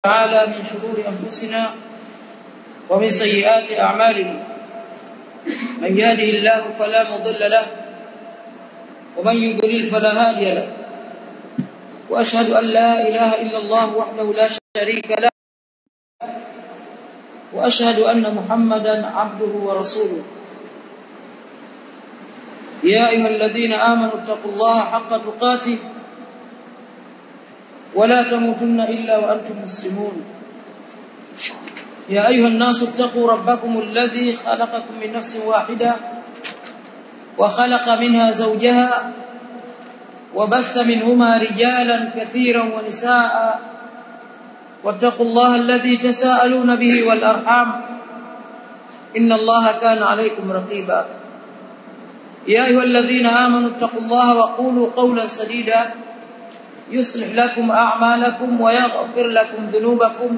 تعالى من شرور أنفسنا ومن سيئات أعمالنا من يهده الله فلا مضل له ومن يضلل فلا هادي له وأشهد أن لا إله إلا الله وحده لا شريك له وأشهد أن محمدا عبده ورسوله يا أيها الذين آمنوا اتقوا الله حق تقاته ولا تموتن إلا وأنتم مسلمون يا أيها الناس اتقوا ربكم الذي خلقكم من نفس واحدة وخلق منها زوجها وبث منهما رجالا كثيرا ونساء واتقوا الله الذي تساءلون به والأرحام إن الله كان عليكم رقيبا يا أيها الذين آمنوا اتقوا الله وقولوا قولا سديدا يصلح لكم أعمالكم ويغفر لكم ذنوبكم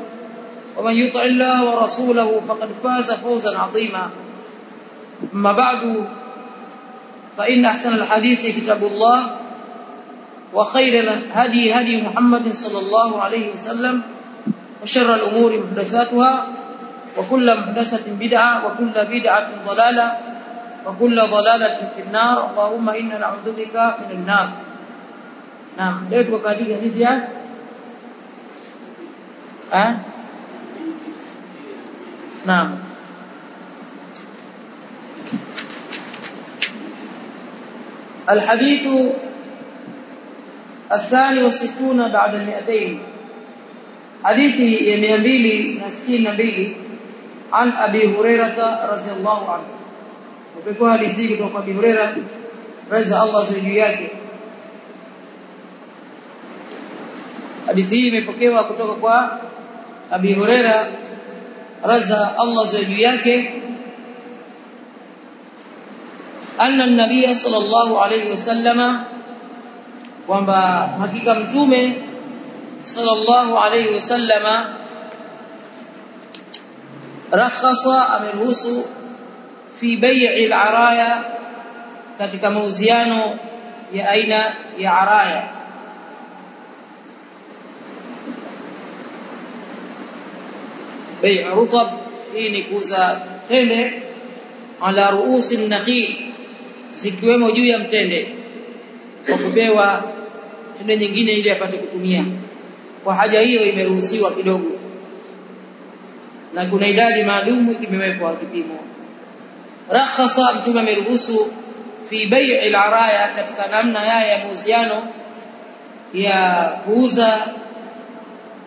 ومن يطع الله ورسوله فقد فاز فوزا عظيما أما بعد فإن أحسن الحديث كتاب الله وخير الهدي محمد صلى الله عليه وسلم وشر الأمور محدثاتها وكل محدثة بدعة وكل بدعة ضلالة وكل ضلالة في النار اللهم إنا نعوذ بك من النار. نعم leo tuko katika hadithi ya نعم الحديث 62 بعد 200 حديثي يا 262 عن أبي هريرة رضي الله عنه وبكوا hadithi kutoka Abi Hurairah radhi Allah juu yake. Hadithi hii imepokewa kutoka kwa Abi Hurairah radhi Allah juu yake anna an-nabiy sallallahu alayhi wasallama kwamba hakika mtume sallallahu alayhi wasallama rakhasa ameruhusu fi bai'i al-araya katika mauziano ya aina ya araya bai'u rutab hii ni kuuza tende ala ruusi an-nakhil zikiwemo juu ya mtende kwa kupewa tende nyingine ili apate kutumia kwa haja hiyo imeruhusiwa kidogo na kuna idadi maalum imewekwa kipimo. Rakhasa mtume ameruhusu fi bai'i al-araya katika namna ya mauziano ya kuuza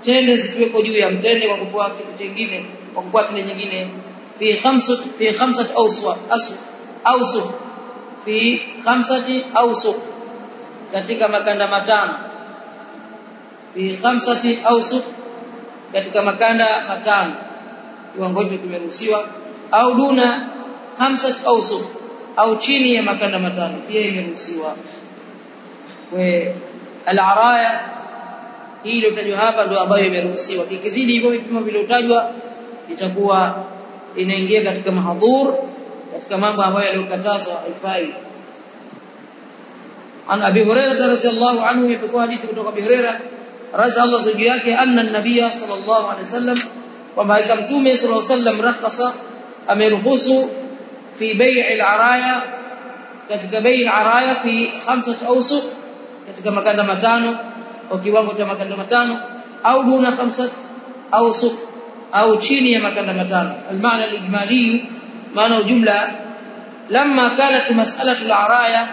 tende zikiweko juu ya mtende kwa kupewa kitu kingine kwa kupewa tende nyingine fi khamsat awsuq fi khamsati awsuq katika makanda matano fi khamsati awsuq katika makanda matano kiwango hicho kimeruhusiwa au duna khamsat awsuq au chini ya makanda matano pia imeruhusiwa. We al-araya hii iliyotajwa hapa ndio ambayo imeruhusiwa. Kikizidi hivyo vipimo vilivyotajwa itakuwa inaingia katika mahdhur katika mambo ambayo yaliyokatazwa haifai. An Abi Hurairah radhiyallahu anhu imepokea hadithi kutoka Abi Hurairah radhiyallahu anhu yake anna an-nabiy sallallahu alayhi wasallam kwamba mtume sallallahu alayhi wasallam rakhasa ameruhusu fi bai'i al-araya katika bai'i al-araya fi khamsat awsuq katika makanda matano au kiwango cha makanda matano au duna khamsat awsuq au chini ya makanda matano. Al-maana al-ijmali maana jumla lamma kanat mas'alatu al-araya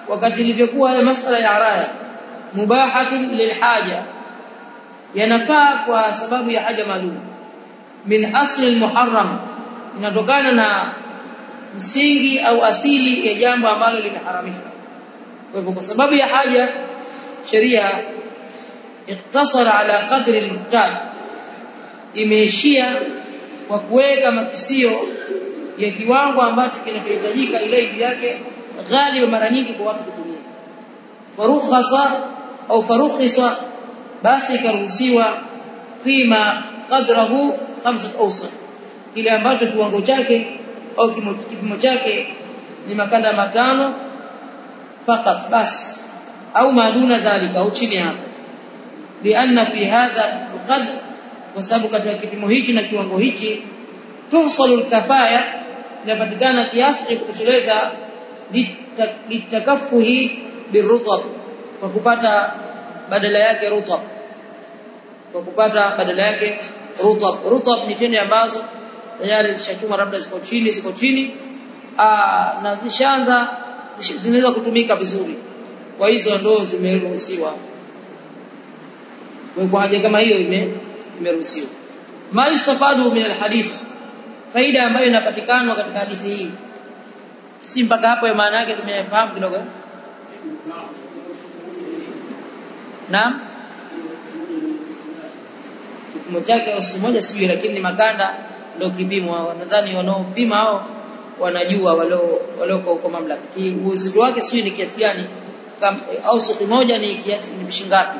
wakati ilivyokuwa masala ya araya mubahatun lilhaja yanafaa kwa sababu ya haja maalum min asli al-muharram inatokana na msingi au asili ya jambo ambalo limeharamishwa. Kwa hivyo kwa sababu ya haja sheria iktasara ala qadri al-muhtaj imeishia kwa kuweka makisio ya kiwango ambacho kinachohitajika ile idadi yake ghaliba mara nyingi kwa watu kutumia. Farukhisa basi ikaruhusiwa fima qadrahu khamsat awsaq kile ambacho kiwango chake au kipimo chake ni makanda matano fakat bas au maduna dhalika au chini hapo lianna fi hadha alqadr kwa sababu katika kipimo hichi na kiwango hichi tuhsalul kafaya, inapatikana kiasi cha kutosheleza litakafuhi birutab, kwa kupata badala yake rutab, kwa kupata badala yake rutab. Rutab ni tende ambazo tayari zishachuma, labda ziko chini na zishaanza zinaweza kutumika vizuri, kwa hizo ndo zimeruhusiwa. Kwa haja kama hiyo imeruhusiwa. Ma yustafadu min alhadith, faida ambayo inapatikana katika hadithi hii. Si mpaka hapo maana yake tumefahamu kidogo. Naam, kipimo chake siku moja sijui, lakini makanda ndio kipimo. Nadhani wanaopima hao wanajua walio kwa mamlaka. Uzito wake sijui ni kiasi gani, au siku moja ni kiasi ni shingapi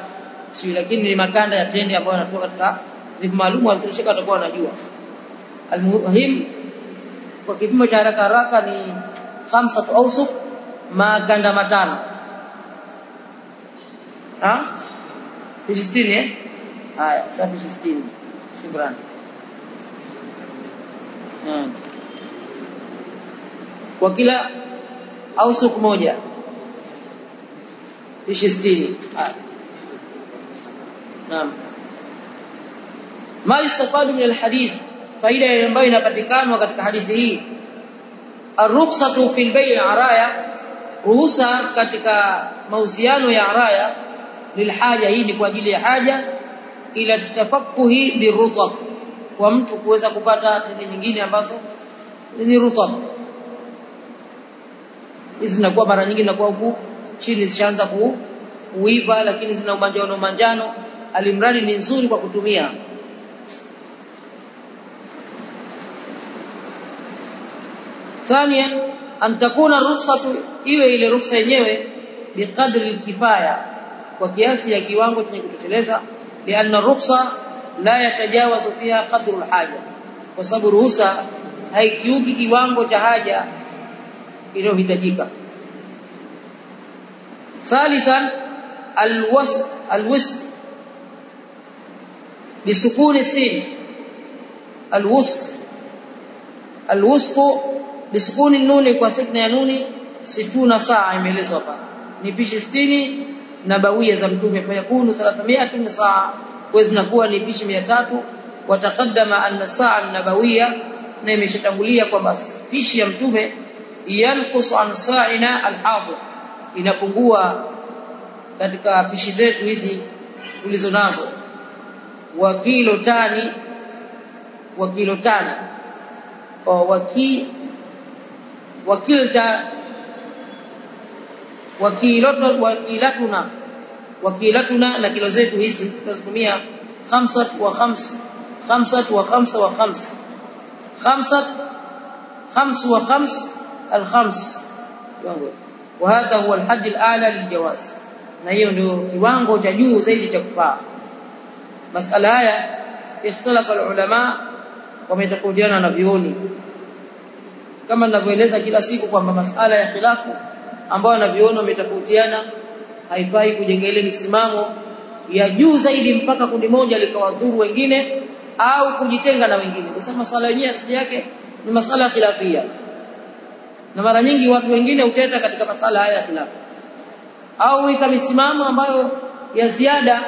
sijui, lakini ni makanda ya tende ambayo yanatoka katika vipimo maalum, walishoka watakuwa wanajua. Almuhim, kwa kipimo cha haraka ni 5 awsuq, maganda matano. Pishi 60 haya, sasa pishi 60. Shukrani. Kwa kila awsuq moja pishi 60. Naam. Ma yustafadu min alhadith, faida ambayo inapatikana katika hadithi hii. Ar-rukhsatu fil bay' araya, ruhusa katika mauziano ya araya. Lilhaja, hii ni kwa ajili ya haja. Ila tafaqquhi birutab, kwa mtu kuweza kupata tende nyingine ambazo ni rutab. Hizi zinakuwa mara nyingi zinakuwa huku chini zishaanza kuiva, lakini zina manjano, alimradi ni nzuri kwa kutumia. Thania, an takuna rukhsatu, iwe ile rukhsa yenyewe biqadri alkifaya, kwa kiasi ya kiwango chenye kutosheleza. Lianna rukhsa la yatajawazu fiha qadru alhaja, kwa sababu ruhusa haikiuki kiwango cha haja iliyohitajika. Thalithan, alwusq bisukuni sin, alwusq bisukuni nuni, kwa sakina ya nuni. 60 saa imeelezwa hapa ni pishi 60 nabawia za mtume, fa yakunu 300 saa, kwa zinakuwa ni pishi 300. Wataqaddama anna saa nabawia, na imeshatangulia kwamba pishi ya mtume yanqusu an sa'ina alhadir, inapungua katika pishi zetu hizi tulizo nazo, wa kilo tani wakilatuna, na kilo zetu hizi tunazotumia 5 wa 5 الخمس، وهذا هو الحد الاعلى للجواز، na hiyo ndio kiwango cha juu zaidi cha kufaa. Masala haya ikhtalafa ulama, wametofautiana na vioni, kama ninavyoeleza kila siku kwamba masala ya khilafu ambayo na vioni wametofautiana, haifai kujenga ile misimamo ya juu zaidi mpaka kundi moja likawadhuru wengine au kujitenga na wengine, kwa sababu masala yenyewe asili yake ni masala khilafia, na mara nyingi watu wengine uteta katika masala haya ya khilafu, au weka misimamo ambayo ya ziada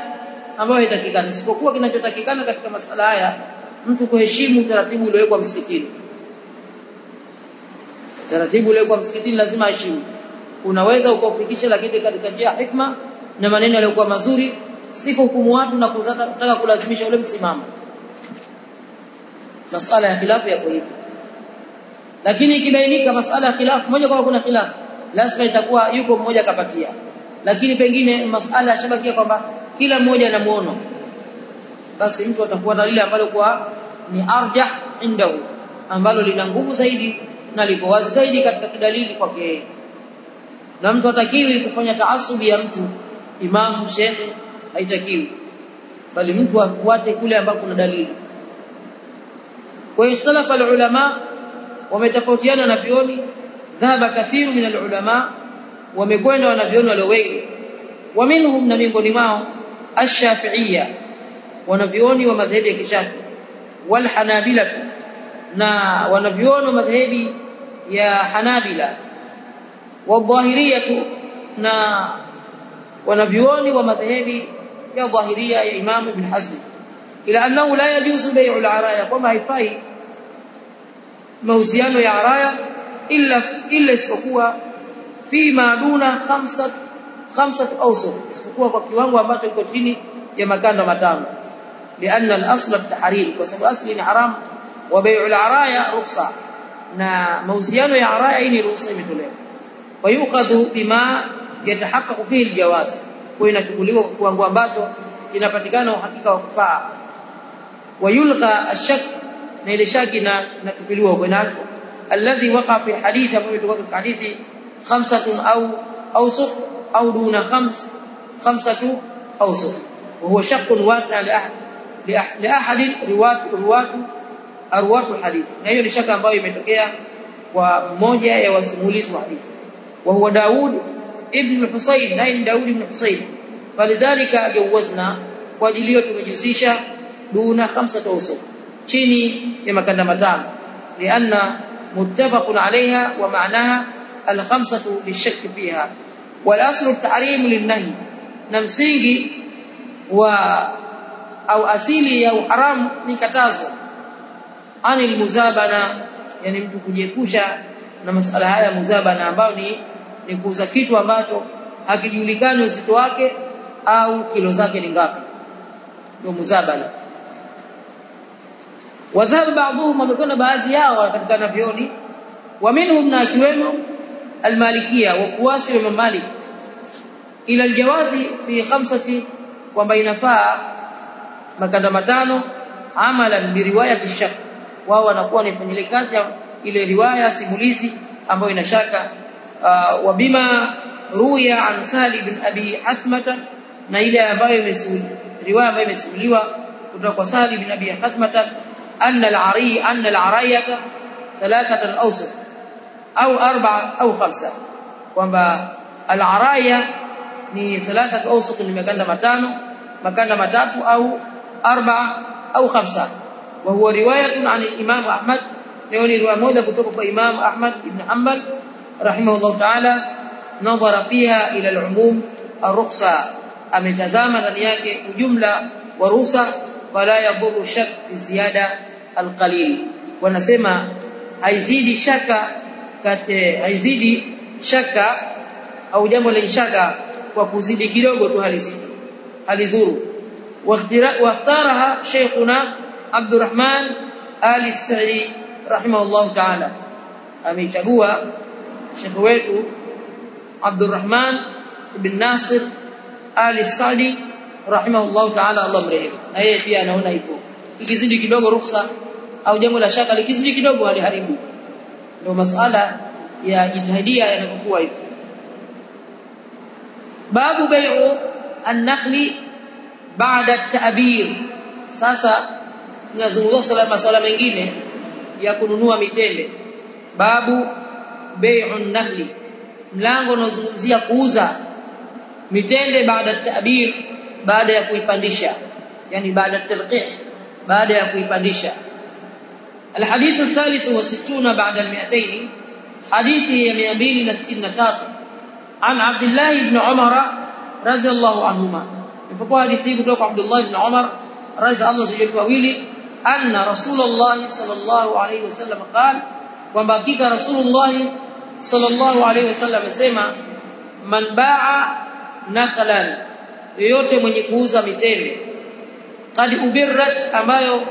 ambayo haitakikana. Isipokuwa kinachotakikana katika masala haya mtu kuheshimu taratibu uliowekwa msikitini. Taratibu uliowekwa msikitini lazima heshimu. Unaweza ukaufikisha, lakini katika njia hikma na maneno yaliyokuwa mazuri, si hukumu watu na kutaka kulazimisha ule msimamo. Masala ya khilafu yako hivyo. Lakini ikibainika masala ya khilafu moja kwa kuna khilafu, lazima itakuwa yuko mmoja kapatia. Lakini pengine masala yashabakia kwamba kila mmoja anamuona, basi mtu atakuwa na lile ambalo kwa ni arjah indahu, ambalo lina nguvu zaidi na liko wazi zaidi katika kidalili kwake. Na mtu hatakiwi kufanya taasubi ya mtu imamu shekhi, haitakiwi, bali mtu afuate kule ambako kuna dalili. Kwa ikhtalafa ulama, wametofautiana na vioni. Dhahaba kathiru min alulama, wamekwenda wanavioni walio wengi. Wa minhum, na miongoni mwao ash-Shafi'iyya, wanavioni wa madhehebu ya Kishafi, wal Hanabila, na wanavioni wa madhehebu ya Hanabila, wa Dhahiriyya, na wanavioni wa madhehebu ya Dhahiriyya ya Imam Ibn Hazm, ila annahu la yajuzu bay'u al-araya, kwamba haifai mauziano ya araya illa isipokuwa fi maduna khamsat awsuq, isipokuwa kwa kiwango ambacho kiko chini ya makanda matano. Lianna al-asl at-tahrim, kwa sababu asli ni haram, wa bay'u al-araya rukhsa, na mauziano ya araya hii ni ruhusa imetolewa. Wa yuqadhu bima yatahaqqaqu fihi al-jawaz, kwa inachukuliwa kwa kiwango ambacho inapatikana uhakika wa kufaa. Wa yulqa ash-shak, na ile shaki na tupiliwa kwa nacho, alladhi waqa fi hadith, ambayo itoka hadithi khamsatun au awsuq au duna khamsatu awsuq, wa huwa shakkun waqi' li ahad arwatu hadith, na hiyo ni shaka ambayo imetokea kwa mmoja ya wasimulizi wa hadithi. Wa huwa Daud ibn Husayn, na ni Daud ibn Husayn. Falidhalika jawazna, kwa ajili hiyo tumejuzisha duna khamsatu awsuq, chini ya makanda matano, lianna muttafaqun alaiha wa ma'naha al-khamsatu lishak fiha, wal aslu at-tahrim lin-nahy, na msingi wa au asili ya uharamu ni katazo, anil muzabana, yani mtu kujiepusha na masala haya muzabana, ambayo ni kuuza kitu ambacho hakijulikani uzito wake au kilo zake ni ngapi, ndio muzabana. Wadhab ba'dhum, wamekona baadhi yao katika navioni, wa minhum, na akiwemo al-Malikiyya, wafuasi wa Malik, ila al-jawazi fi khamsati, kwamba inafaa makanda matano, amalan bi riwayati shak, wao wanakuwa wanafanyia kazi ile riwaya simulizi ambayo ina shaka. Wa bima ruya an Sahli bin Abi Hathmata, na ile ambayo riwaya ambayo imesimuliwa kutoka kwa Sahli bin Abi Hathmata, anna al-arayata thalathatan awsuq au arba'a au khamsa, kwamba al-araya ni thalathatu awsuq, ni makanda matatu au arba'a au khamsa. Wa huwa riwayatun an al-Imam Ahmad, ni riwaya moja kutoka kwa Imam Ahmad ibn Hanbal rahimahullah ta'ala. Nadhara fiha ila al-umum ar-rukhsa, ametazama ndani yake ujumla wa ruhusa, wala yadhuru shak ziyada al-qalil, wanasema haizidi shaka au jambo la shaka kwa kuzidi kidogo tu halidhuru. Wakhtaraha Sheikhuna Abdurrahman al-Sa'di rahimahullah ta'ala, amechagua Sheikh wetu Abdurrahman ibn Nasir al-Sa'di rahimahullah ta'ala, Allah mrehemu, na yeye pia anaona ipo ikizidi kidogo ruhusa, au jambo la shaka likizidi kidogo haliharibu. Ndio masala ya jitihadi yanapokuwa hivyo. Babu bai'u an-nakhli ba'da at-ta'bir. Sasa tunazungumzia masuala mengine ya kununua mitende. Babu bai'u an-nakhli, mlango unazungumzia kuuza mitende baada at-ta'bir, baada ya kuipandisha, yani baada at-talqih, baada ya kuipandisha. الحديث الثالث والستون بعد المئتين، حديث 263 عن عبد الله بن عمر رضي الله عنهما، فقال حديث kutoka عبد الله بن عمر رضي الله عنه أن رسول الله صلى الله عليه وسلم قال، kwamba hakika Rasulullah sallallahu alayhi wasallam amesema, man ba'a nakhlan, yoyote mwenye kuuza mitende, qad ubirrat, ambayo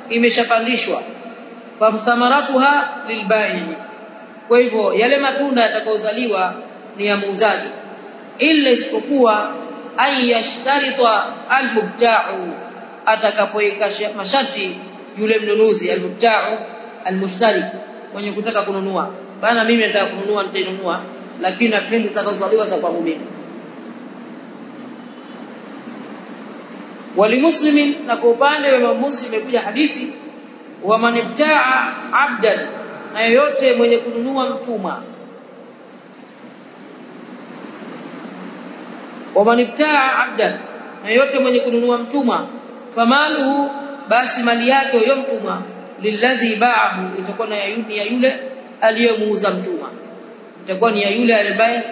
imeshapandishwa, fa thamaratuha lilbai, kwa hivyo yale matunda yatakayozaliwa ni ya muuzaji, illa isipokuwa ayashtarita almubta'u, atakapoweka masharti yule mnunuzi, almubta'u almushtari, mwenye kutaka kununua, bana mimi nataka kununua, nitainunua, lakini napenda zitakazozaliwa za kwangu mimi. Walimuslimin, na kwa upande wa Muslim imekuja hadithi, wa man ibta'a 'abdan, na yoyote mwenye kununua mtumwa, wa man ibta'a 'abdan, na yoyote mwenye kununua mtumwa, famaluhu, basi mali yake huyo mtumwa lilladhi ba'ahu, itakuwa na ya yule aliyemuuza mtumwa, itakuwa ni ya yule aliye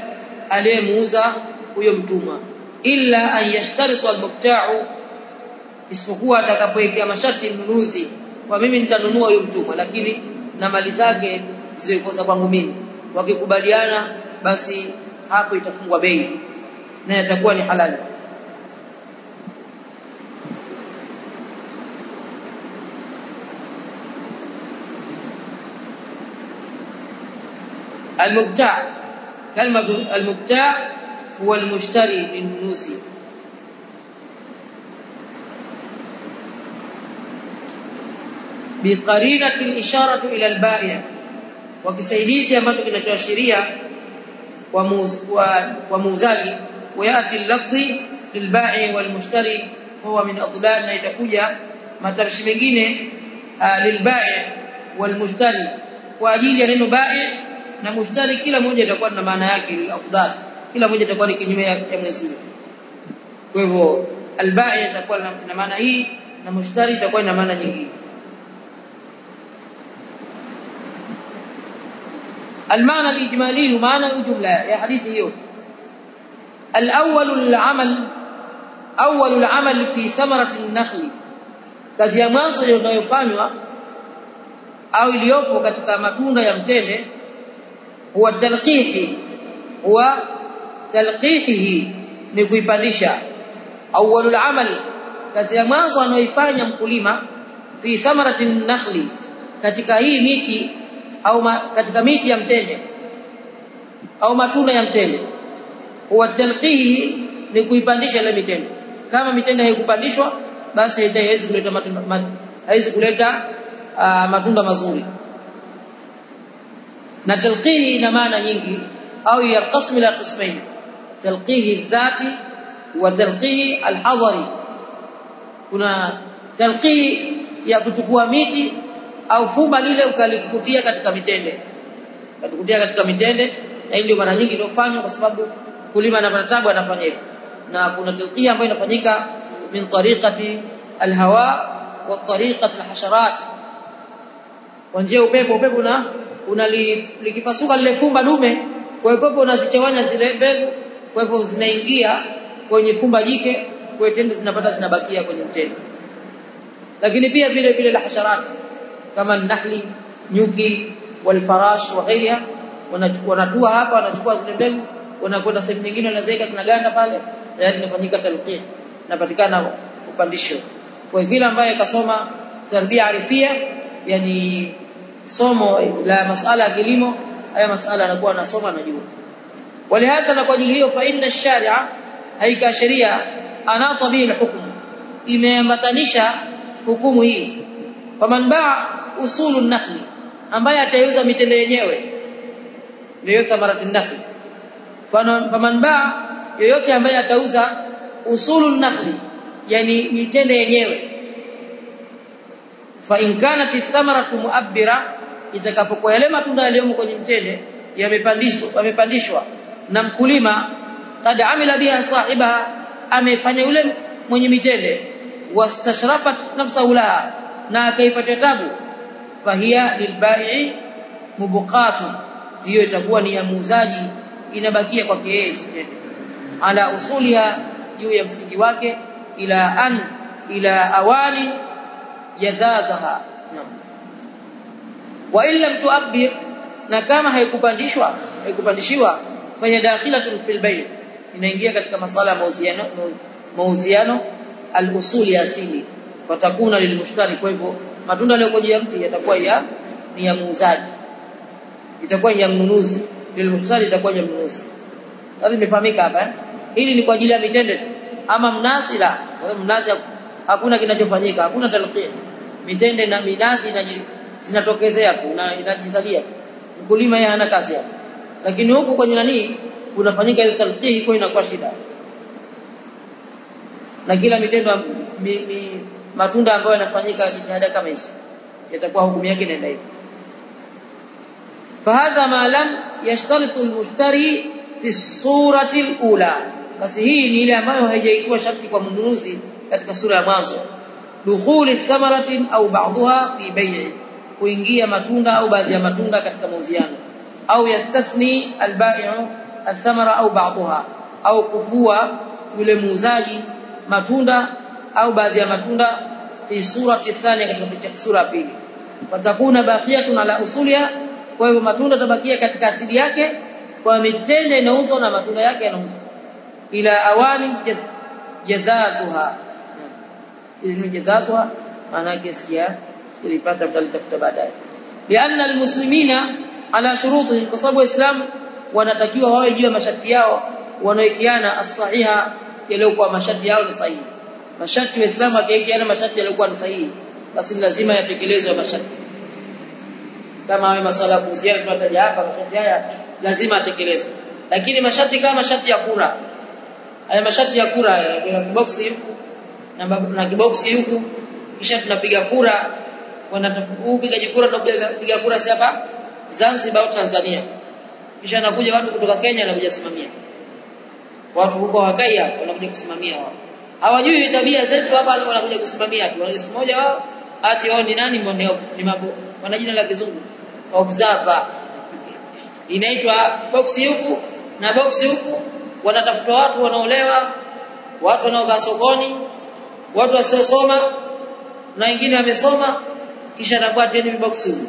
aliyemuuza huyo mtumwa. Illa an yashtarita al-mubta'u, isipokuwa atakapoweka masharti mnunuzi, kwa mimi nitanunua huyo mtumwa lakini na mali zake zikosa kwangu mimi. Wakikubaliana basi hapo itafungwa bei na itakuwa ni halali. المبتاع، كلمة المبتاع هو المشتري للنوز، بقرينة الإشارة إلى البائع، وكسيديزي ambacho kinachoashiria wa muuzaji. وياتي اللفظ للبائع والمشتري هو من أضداد، na itakuja matamshi mengine lilbai' walmushtari kwa ajili ya neno bai' na mushtari, kila moja itakuwa na maana yake al-afdal, kila moja itakuwa ni kinyume ya mwenzake. Kwa hivyo al-bai' itakuwa na maana hii na mushtari itakuwa na maana nyingine. المعنى الإجمالي معنى الجملة يا حديث hiyo. أول العمل في ثمرة النخل، kazi ya mwanzo inayofanywa au iliyopo katika matunda ya mtende huwa talqihihi, ni kuipandisha. Awwalul amal, kazi ya mwanzo anayoifanya mkulima fi thamarati nakhli, katika hii miti au katika miti ya mtende au matunda ya mtende, huwa talqihihi, ni kuipandisha ile mitende. Kama mitende haikupandishwa basi haitawezi kuleta matunda, haiwezi kuleta matunda mazuri. Na talqihi ina maana nyingi au yarqasmu ila qismain: talqihi dhati wa talqihi alhadari. Kuna talqihi ya kuchukua miti au fumba lile ukalikutia katika mitende, na ndio mara nyingi inafanywa kwa sababu kulima na matabu anafanya hivyo. Na kuna talqihi ambayo inafanyika min tariqati alhawa wa tariqati alhasharat, kwa njia upepo na likipasuka lile fumba dume, kwa upepo unazichawanya zile mbegu, kwa hivyo zinaingia kwenye fumba jike, kwa tende zinabakia kwenye mtende. Lakini pia vile la hasharat kama nahli, nyuki, walfarash wa ghairiha, wanatua hapa, wanachukua zile mbegu, wanakwenda sehemu nyingine, wanazeka zinaganda pale, tayari inafanyika talqih, inapatikana upandisho. Kwa kila ambaye kasoma tarbia arifia, yani somo la masala ya kilimo, haya masala anakuwa anasoma anajua. Walihadha, na kwa ajili hiyo, fa inna ash-shari'a, haika sharia, anata bihi al-hukm, imeambatanisha hukumu hii. Faman ba'a usulun nakhli, ambaye atauza mitende yenyewe, ndio thamaratu nakhli. Faman ba'a, yoyote ambaye atauza usulun nakhli, yani mitende yenyewe, fa in kanat ath-thamaratu mu'abbira, itakapokuwa yale matunda yaliyomo kwenye mtende yamepandishwa na mkulima, qad amila biha sahibaha, amefanya yule mwenye mitende, wastashrafat nafsahu laha, na akaipata tabu, fahiya lilbai'i mubqatun, hiyo itakuwa ni ya muuzaji, inabakia kwake yeye mtende, ala usuliha, juu ya msingi wake, ila awani yadhadha. Wa illa tu'abbir, na kama haikupandishiwa kwenye dakhilatun fil bay', inaingia katika masala ya mauziano al-usuli asili, watakuna lilmushtari. Kwa hivyo matunda yaliyo kwenye mti yatakuwa ni ya muuzaji, itakuwa ya mnunuzi, lilmushtari itakuwa ya mnunuzi. Sasa imefahamika hapa hili ni kwa ajili ya mitende. Ama mnazi la, mnazi hakuna kinachofanyika, hakuna talqih. Mitende na minazi zinatokezea na inajizalia, mkulima yeye hana kazi hapo. Lakini huko kwenye nani unafanyika ile talqih, kwa inakuwa shida. Na kila mitendo matunda ambayo yanafanyika jitihada kama hizo, yatakuwa hukumu yake inaenda hivyo. Fahadha ma lam yashtaritu almushtari fi surati alula, basi hii ni ile ambayo haijaikuwa sharti kwa mnunuzi katika sura ya mwanzo. dukhuli thamaratin au ba'daha fi bay'i, kuingia matunda au baadhi ya matunda katika mauziano, au yastathni al-bai'u al-thamara au ba'daha, au kuvua yule muuzaji matunda au baadhi ya matunda fi surati thania, katika sura ya pili. Watakuna baqiyatun ala usuliha, kwa hivyo matunda tabakia katika asili yake, kwa mitende inauzwa na matunda yake yanauzwa ila awali jazatuha. Ili jazatuha maana yake sikia ilipata mtalitafuta baadaye. Lianna almuslimina ala shurutihim, kwa sababu waislamu wanatakiwa wawe juu ya masharti yao wanaoikiana as-sahiha, yaliokuwa masharti yao ni sahihi. Masharti waislamu akiikiana masharti yaliokuwa ni sahihi, basi lazima yatekelezwe masharti. Kama hayo masala kuhusiana tunataja hapa, masharti haya lazima yatekelezwe. Lakini masharti kama masharti ya kura, haya masharti ya kura ya kiboksi huku na kiboksi huku, kisha tunapiga kura, upigaji kura tunapiga kura si hapa Zanzibar au Tanzania, kisha nakuja watu kutoka Kenya na kuja simamia, watu huko wakai hapo wanakuja kusimamia wao, hawajui tabia zetu hapa, wanakuja kusimamia tu. Wanaje siku moja wao ati wao ni nani, ni mambo wana jina la kizungu observer, inaitwa boksi huku na boksi huku, wanatafuta watu wanaolewa, watu wanaokaa sokoni, watu wasiosoma na wengine wamesoma, kisha nakuwa tena boksi huku.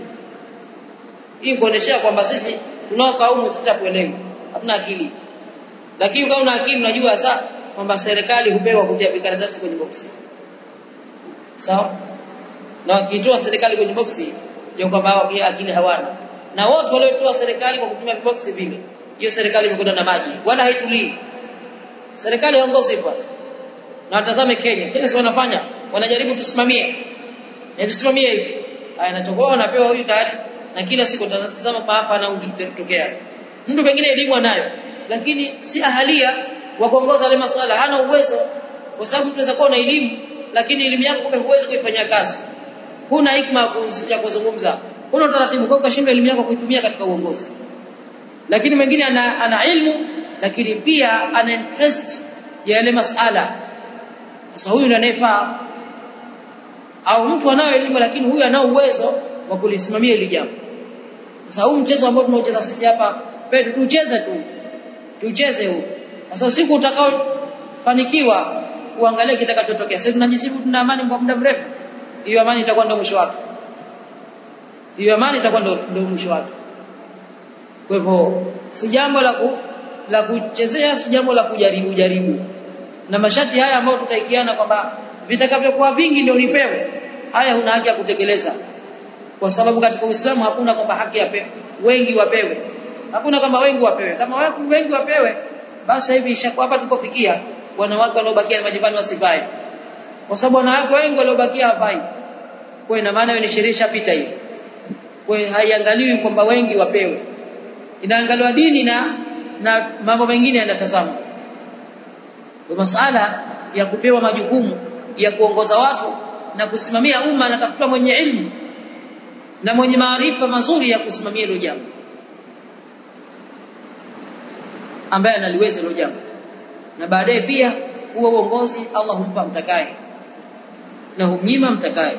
Hii kuonesha kwamba sisi tunaokaa huko sitakuelewi, hatuna akili. Lakini kama una akili unajua sasa kwamba serikali hupewa kutia vikaratasi kwenye boksi. Sawa? Na wakitoa serikali kwenye boksi, ndio kwamba hao akili hawana. Na wote waliotoa serikali kwa kutumia boksi vile, hiyo serikali imekwenda na maji, wala haitulii. Serikali haongozi hivyo. Na watazame Kenya. Kenya si wanafanya, wanajaribu tusimamie. Tusimamie hivi. Haya nachokuwa wanapewa huyu tayari, na kila siku tazama maafa na ukitokea. Mtu pengine elimu anayo, lakini si ahalia wa kuongoza ile masuala, hana uwezo. Kwa sababu tunaweza kuwa na elimu, lakini elimu yako kumbe huwezi kuifanyia kazi. Huna hikma ya kuzungumza, huna utaratibu, kwa ukashindwa elimu yako kuitumia katika uongozi. Lakini mwingine ana elimu, lakini pia ana interest ya ile masuala. Sasa huyu ndiye anayefaa. Au mtu anayo elimu lakini huyu ana uwezo wa kulisimamia ile jambo. Sasa huu mchezo ambao tunaocheza sisi hapa, petu tucheze huu. Sasa siku utakaofanikiwa uangalie kitakachotokea. Sasa tunajisibu tuna amani kwa muda mrefu, hiyo amani itakuwa ndio mwisho wake. Hiyo amani itakuwa ndio mwisho wake. Kwa hivyo si jambo la kuchezea, si jambo la kujaribu. Na masharti haya ambayo tutaikiana kwamba vitakavyokuwa vingi ndio nipewe, haya huna haki ya kutekeleza. Kwa sababu katika Uislamu hakuna kwamba haki ya wengi wapewe. Hakuna kama wengi wapewe. Kama wengi wapewe, basi hivi ishakuwa hapa tulipofikia, wanawake waliobakia majumbani wasivae. Kwa sababu wanawake wengi waliobakia hawai. Kwa ina maana hiyo ni sheria ishapita hiyo. Kwa haiangaliwi kwamba wengi wapewe. Inaangaliwa dini na mambo mengine yanatazamwa. Kwa masuala ya kupewa majukumu ya kuongoza watu na kusimamia umma, anatafuta mwenye ilmu na mwenye maarifa mazuri ya kusimamia hilo jambo, ambaye analiweza hilo jambo. Na baadaye pia huo uongozi Allah humpa mtakaye na humnyima mtakaye.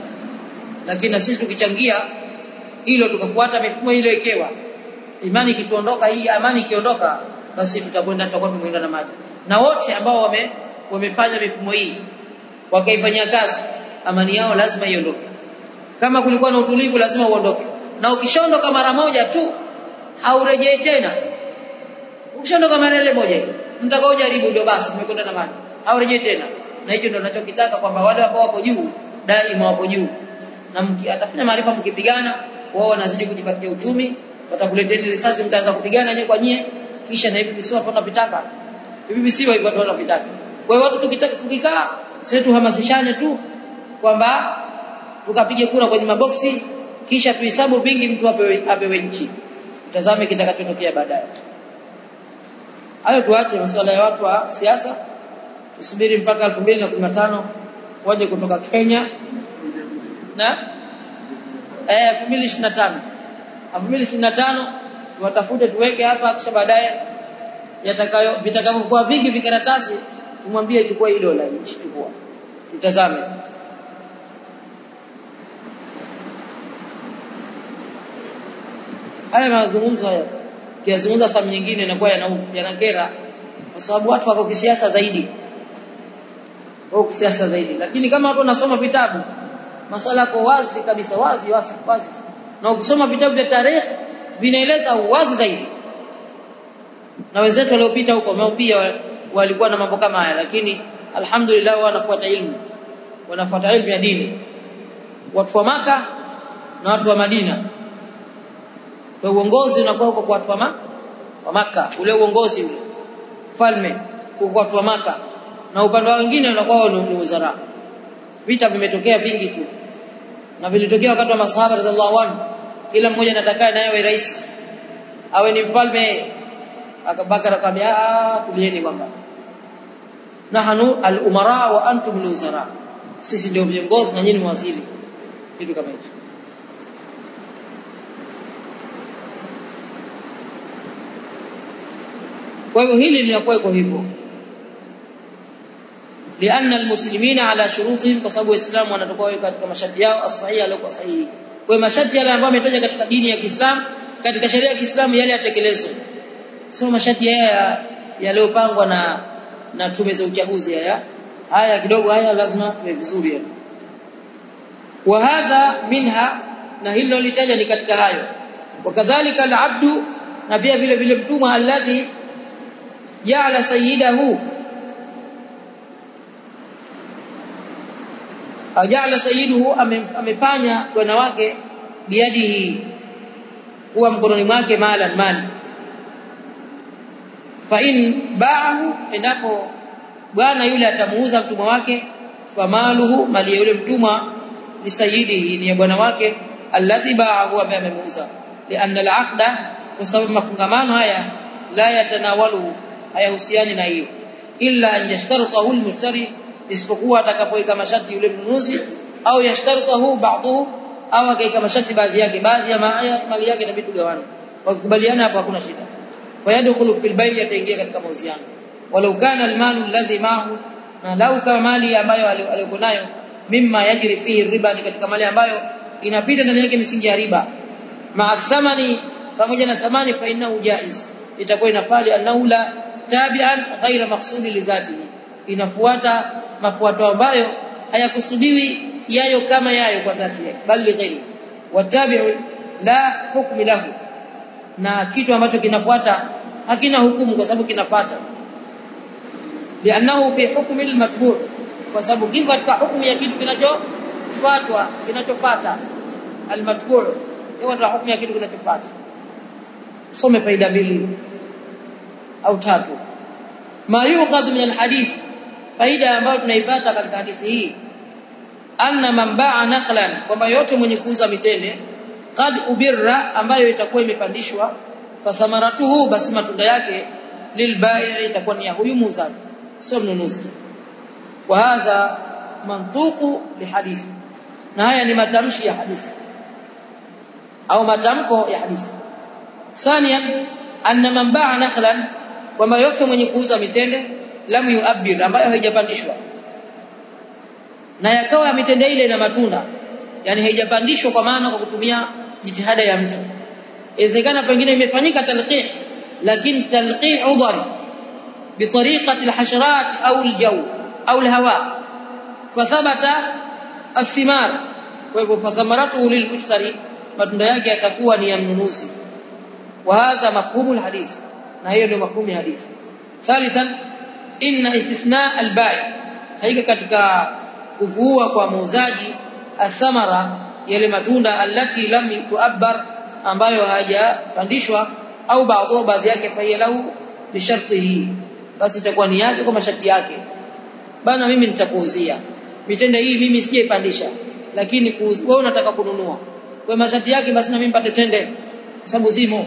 Lakini na sisi tukichangia hilo, tukafuata mifumo ile ikewa, imani ikiondoka, hii amani ikiondoka, basi tutakuwa tumeenda na maji. Na wote ambao wamefanya mifumo hii wakaifanyia kazi, amani yao lazima iondoke. Kama kulikuwa na utulivu lazima uondoke. Na ukishaondoka mara moja tu haurejei tena. Ukishaondoka mara ile moja, mtakao jaribu ndio basi umekwenda na maji, haurejei tena. Na hicho ndio ninachokitaka, kwamba wale ambao wako juu daima wako juu, na atafanya maarifa, mkipigana wao wanazidi kujipatia uchumi, watakuletea risasi, mtaanza kupigana nyewe kwa nyie, kisha na hivi visiwa tunapitaka. Hivi visiwa hivyo watu wanapitaka. Kwa hiyo watu tukikaa sisi tuhamasishane tu kwamba tukapige kura kwenye maboksi, kisha tuhesabu vingi, mtu apewe nchi. Utazame kitakachotokea baadaye. Hayo tuache masuala ya watu wa siasa, tusubiri mpaka 2015 waje kutoka Kenya na 2025 tuwatafute, tuweke hapa, kisha baadaye vitakavyokuwa vingi vikaratasi tumwambie chukua hilo la nchi, chukua, tutazame. haya mazungumzo haya kiazungumza saa nyingine inakuwa yanakera kwa sababu watu wako kisiasa zaidi. Lakini kama watu wanasoma vitabu masala yako wazi kabisa, wazi. Na ukisoma vitabu vya tarehe vinaeleza wazi zaidi. Na wenzetu waliopita huko wao pia walikuwa na mambo kama haya, lakini alhamdulillah wanafuata ilmu ya dini. Watu wa Maka na watu wa Madina. Kwa uongozi unakuwa kwa watu wa Maka, ule uongozi ule falme kwa watu wa Maka, na upande wengine unakuwa ni wizara. Vita vimetokea vingi tu. Na vilitokea wakati wa masahaba radhiallahu anhu, kila mmoja anataka naye awe rais, awe ni mfalme. Abubakar akamwambia tulieni kwamba nahnu al-umara wa antum al-wuzara, sisi ndio viongozi na nyinyi ni waziri, kitu kama hicho. Kwa hiyo hili linakuwa iko hivyo, lianna almuslimina ala shurutihim, kwa sababu waislamu wanatakiwa wawe katika masharti yao as-sahihi yaliokuwa sahihi. Kwa masharti yale ambayo yametoka katika dini ya Kiislamu, katika sheria ya Kiislamu, yale yatekelezwe. Sio masharti haya yaliyopangwa na tume za uchaguzi haya kidogo, haya lazima iwe vizuri yani. Wa hadha minha, na hilo litaja ni katika hayo. Wakadhalika al-abdu, na pia vile vile mtumwa alladhi ja'ala sayyidahu ajala sayyiduhu, amefanya bwana wake biadihi, kuwa mkononi mwake mali. Fa in ba'ahu, endapo bwana yule atamuuza mtumwa wake, famaluhu, mali ya yule mtumwa ni sayyidihi, ni bwana wake alladhi ba'ahu, ambaye amemuuza. Lianna al-aqda, kwa sababu mafungamano haya la yatanawalu, hayahusiani na hiyo, illa an yashtaritahu al-mushtari, isipokuwa atakapoweka masharti yule mnunuzi, au yashtaritahu ba'dhu, au akaweka masharti baadhi yake, baadhi ya mali yake inabidi tugawane. Wakikubaliana hapo hakuna shida. Fayadkhulu fil bay', yataingia katika mauziano. Walau kana al-malu alladhi ma'ahu, na lau kama mali ambayo alikuwa nayo, mimma yajri fihi riba, ni katika mali ambayo inapita ndani yake misingi ya riba, ma'a thamani, pamoja na thamani, fa innahu jaiz, itakuwa inafali annahu la tabi'an ghaira maqsudi li dhatihi, inafuata mafuato ambayo hayakusudiwi yayo kama yayo kwa dhati yake, bali ghairi. Watabi'u la hukmi lahu, na kitu ambacho kinafuata hakina hukumu kwa sababu kinafuata. Li'annahu fi hukmi al-matbu', kwa sababu kiko katika hukumu ya kitu kinachofuatwa, kinachofuata. Al-matbu' ni katika hukumu ya kitu kinachofuata. Some faida 2 au 3. Ma yuqad min al-hadith, faida ambayo tunaipata katika hadithi hii, anna man ba'a nakhlan, kwamba yote mwenye kuuza mitende, qad ubirra, ambayo itakuwa imepandishwa, fa thamaratuhu, basi matunda yake, lilbai', itakuwa ni ya huyu muuzaji, sio mnunuzi. Wa hadha mantuqu lihadithi, na haya ni matamshi ya hadithi au matamko ya hadithi. Thaniyan, anna man ba'a nakhlan, kwamba yote mwenye kuuza mitende, lam yu'abbir, ambayo haijapandishwa, na yakawa mitende ile ina matunda, yani haijapandishwa kwa maana kwa kutumia jitihada ya mtu. Inawezekana pengine imefanyika talqih, lakini talqih udhari bitariqati alhasharat au aljaw au alhawa, fathabata athimar, kwa hivyo fathamaratuhu lilmushtari, matunda yake yatakuwa ni ya mnunuzi. Wa hadha mafhumu alhadith, na hiyo ndio mafhumu ya hadithi. Thalithan, inna istithna al-bai', haika katika kuvua kwa muuzaji, athamara, yale matunda, allati lam tu'abbar, ambayo hajapandishwa, au baadhi yake, fayalahu bi shartihi, basi itakuwa ni yake kwa masharti yake. Bana, mimi nitakuuzia mitende hii, mimi sijaipandisha, lakini wewe unataka kununua, kwa masharti yake, basi na mimi nipate tende kwa sababu zimo.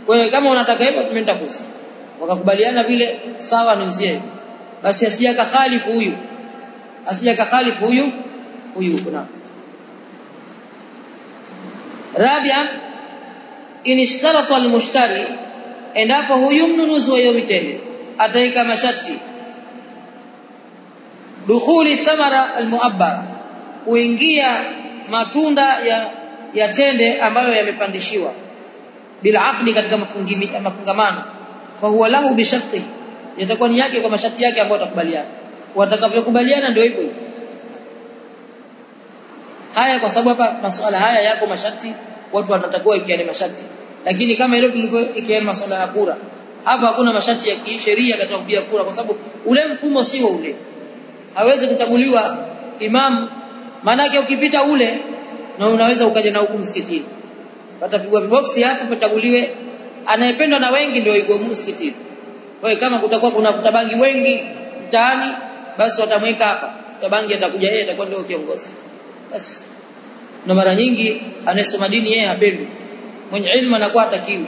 Kwa hiyo kama unataka hivyo, mimi nitakuuza. Wakakubaliana vile, sawa, niuzie. Basi asija kakhalifu huyu kuna. Rabi'an, in ishtarata al-mushtari, endapo huyu mnunuzi wa hiyo mitende ataweka masharti, dukhuli thamara al-mu'abbar, kuingia matunda ya tende ambayo yamepandishiwa, bila aqdi katika mafungamano fa huwa lahu bi sharti, yatakuwa ni yake kwa masharti yake ambayo watakubaliana. Watakavyokubaliana ndio hivyo. Haya kwa sababu hapa masuala haya yako masharti, watu wanatakiwa ikiane masharti. Lakini kama ile tulikuwa ikiane masuala ya kura, hapa hakuna masharti ya kisheria katika kupiga kura kwa sababu ule mfumo sio ule. Hawezi kuchaguliwa imam, maana yake ukipita ule na unaweza ukaja na huku msikitini. Watapigwa box hapo pachaguliwe anayependwa na wengi ndio yuko msikitini. Kwa hiyo kama kutakuwa kuna kutabangi wengi mtaani, basi watamweka hapa. Kutabangi atakuja yeye, atakuwa ndio kiongozi. Basi na mara nyingi anayesoma dini yeye hapendi. Mwenye ilmu anakuwa hatakiwi.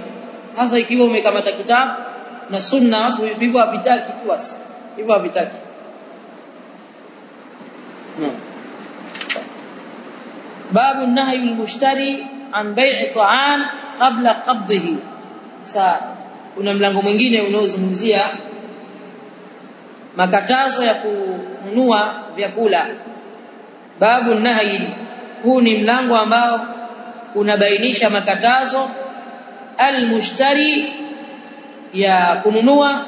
Hasa ikiwa umekamata kitabu na sunna, watu hivyo havitaki tu basi. Hivyo havitaki. Babu nahyi al-mushtari an bai'i ta'am qabla qabdihi. Sasa kuna mlango mwingine unaozungumzia makatazo ya kununua vyakula. Babu nahyi, huu ni mlango ambao unabainisha makatazo al-mushtari ya kununua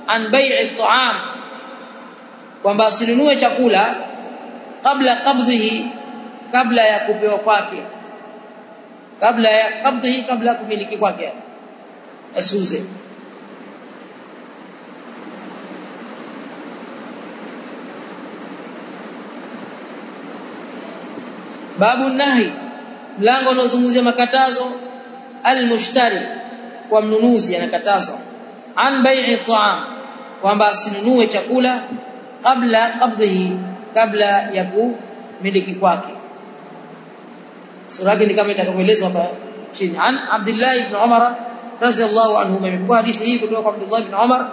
an bai'i ta'am, kwamba asinunue chakula kabla qabdihi, kabla ya kupewa kwake, kabla ya qabdihi, kabla kumiliki kwake, asuze. Babu nahi, mlango unaozungumzia makatazo al-mushtari, kwa mnunuzi anakatazwa an bai'i ta'am, kwamba asinunue chakula kabla qabdihi, kabla ya kumiliki kwake. Sura hii ni kama itakavyoelezwa hapa chini. An Abdullah ibn Umar radhiyallahu anhu, imekuwa hadithi hii kutoka kwa Abdullah ibn Umar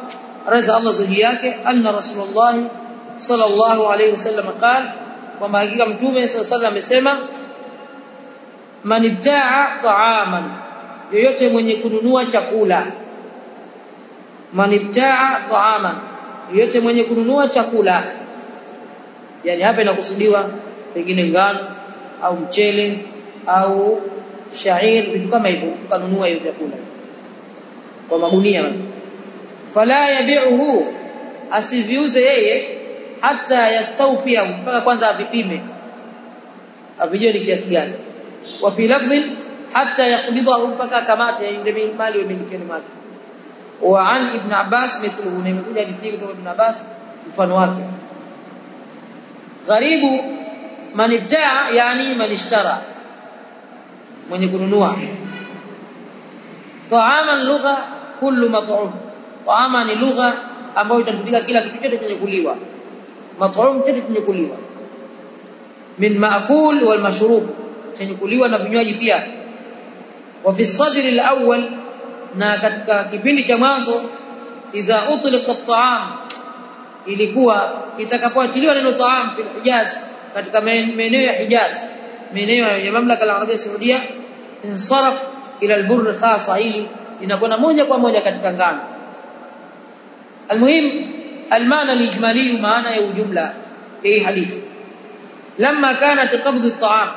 radhiyallahu anhu yake, anna Rasulullah sallallahu alayhi wasallam qala, kwamba hakika Mtume sallallahu alayhi wasallam amesema, man ibta'a ta'aman, yoyote mwenye kununua chakula. Man ibta'a ta'aman, yoyote mwenye kununua chakula. Yani hapa inakusudiwa pengine ngano au mchele au shairi, vitu kama hivyo, tukanunua hiyo chakula kwa magunia. Fala yabi'uhu, asiviuze yeye, hata yastawfiya, mpaka kwanza avipime, avijue ni kiasi gani. Wa fi lafdhin hatta yaqbidahu, mpaka kamate ndio mali wamiliki wake. Wa an ibn Abbas mithluhu, nimekuja hadithi kutoka ibn Abbas mfano wake. Gharibu man ibta'a, yani man ishtara, mwenye kununua. Ta'aman lugha kullu mat'um, ta'ama ni lugha ambayo itatumika kila kitu chote chenye kuliwa. Mat'um chote chenye kuliwa, min ma'kul wal mashrub, chenye kuliwa na vinywaji pia. Wa fi sadr al-awwal, na katika kipindi cha mwanzo, idha utliqa at-ta'am, ilikuwa itakapoachiliwa neno ta'am fil Hijaz, katika maeneo ya Hijaz, maeneo ya mamlaka ya Arabia Saudia, insaraf ila al-burr khasa, hili inakwenda moja kwa moja katika ngano. Almuhim, almaana alijmali, maana ya ujumla hii hadithi. Lamma kanat qabd at-ta'am,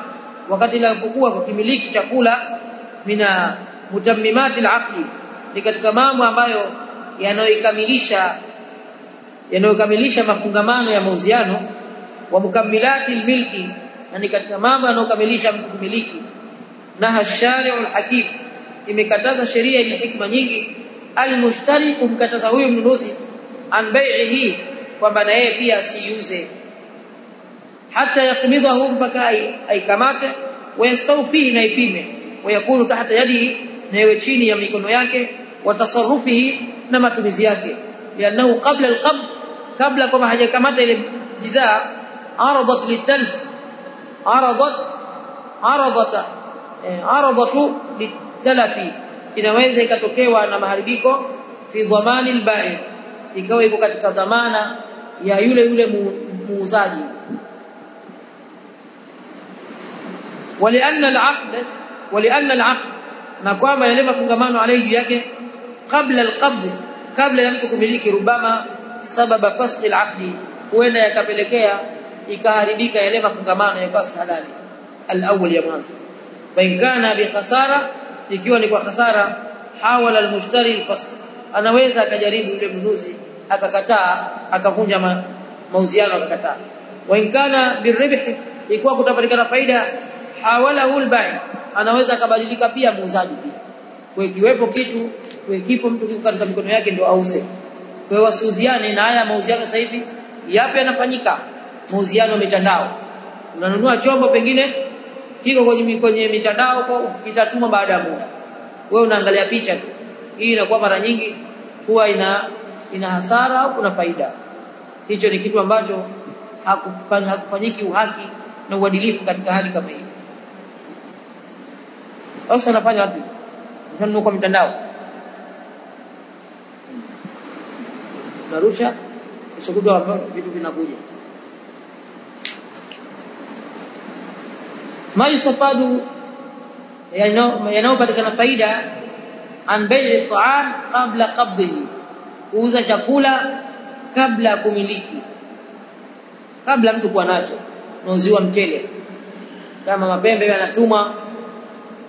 wakati ilipokuwa kukimiliki chakula, mina mutammimat al-aqli, ni katika mambo ambayo yanayokamilisha mafungamano ya mauziano, wa mukammilati al-milki, na ni katika mambo yanayokamilisha mtu kumiliki. Naha ash-shari'u al-hakim, imekataza sheria yenye hikma nyingi, al-mushtari, kumkataza huyo mnunuzi, an bai'ihi, kwamba na yeye pia asiuze, hata yakmidahu, mpaka aikamate, wa yastawfihi, na ipime, wa yakunu tahta yadihi, na iwe chini ya mikono yake, wa tasarrufihi, na matumizi yake. Liannahu qabla al-qabd, kabla kama hajakamata ile bidhaa, aradat litalf, aradatu litalafi, inaweza ikatokewa na maharibiko, fi dhamani al-bai', ikawa iko katika dhamana ya yule muuzaji. Walianna al-aqd, na kwamba yale mafungamano alayhi yake, kabla al-qabd, kabla ya mtu kumiliki, rubama sababa fasl al-aqd, huenda yakapelekea ikaharibika yale mafungamano ya basi halali al-awwal ya mwanzo. Baingana bi khasara, ikiwa ni kwa hasara hawala almushtari alfasl, anaweza akajaribu yule mnunuzi akakataa, akavunja mauziano akakataa. Wa in kana birribh, ikiwa kutapatikana faida hawalahu albai', anaweza akabadilika pia muuzaji pia. Kwa kiwepo kitu, kwa kipo mtu kiko katika mikono yake ndio auze. Kwa hiyo wasiuziane, na haya mauziano sasa hivi yapi yanafanyika? Mauziano mitandao. Unanunua chombo pengine kiko kwenye mitandao, kwa kitatuma baada ya muda. Wewe unaangalia picha tu. Hii inakuwa mara nyingi huwa ina hasara au kuna faida. Hicho ni kitu ambacho hakufanyiki uhaki na uadilifu katika hali kama hii. Sasa nafanya wapi? Mfano kwa mitandao. Narusha kisha vitu vinakuja. Ma yusafadu, yanayopatikana faida an bai'i at-ta'am qabla qabdihi, kuuza chakula kabla kumiliki, kabla mtu kuwa nacho. Unauziwa mchele, kama mapembe yanatuma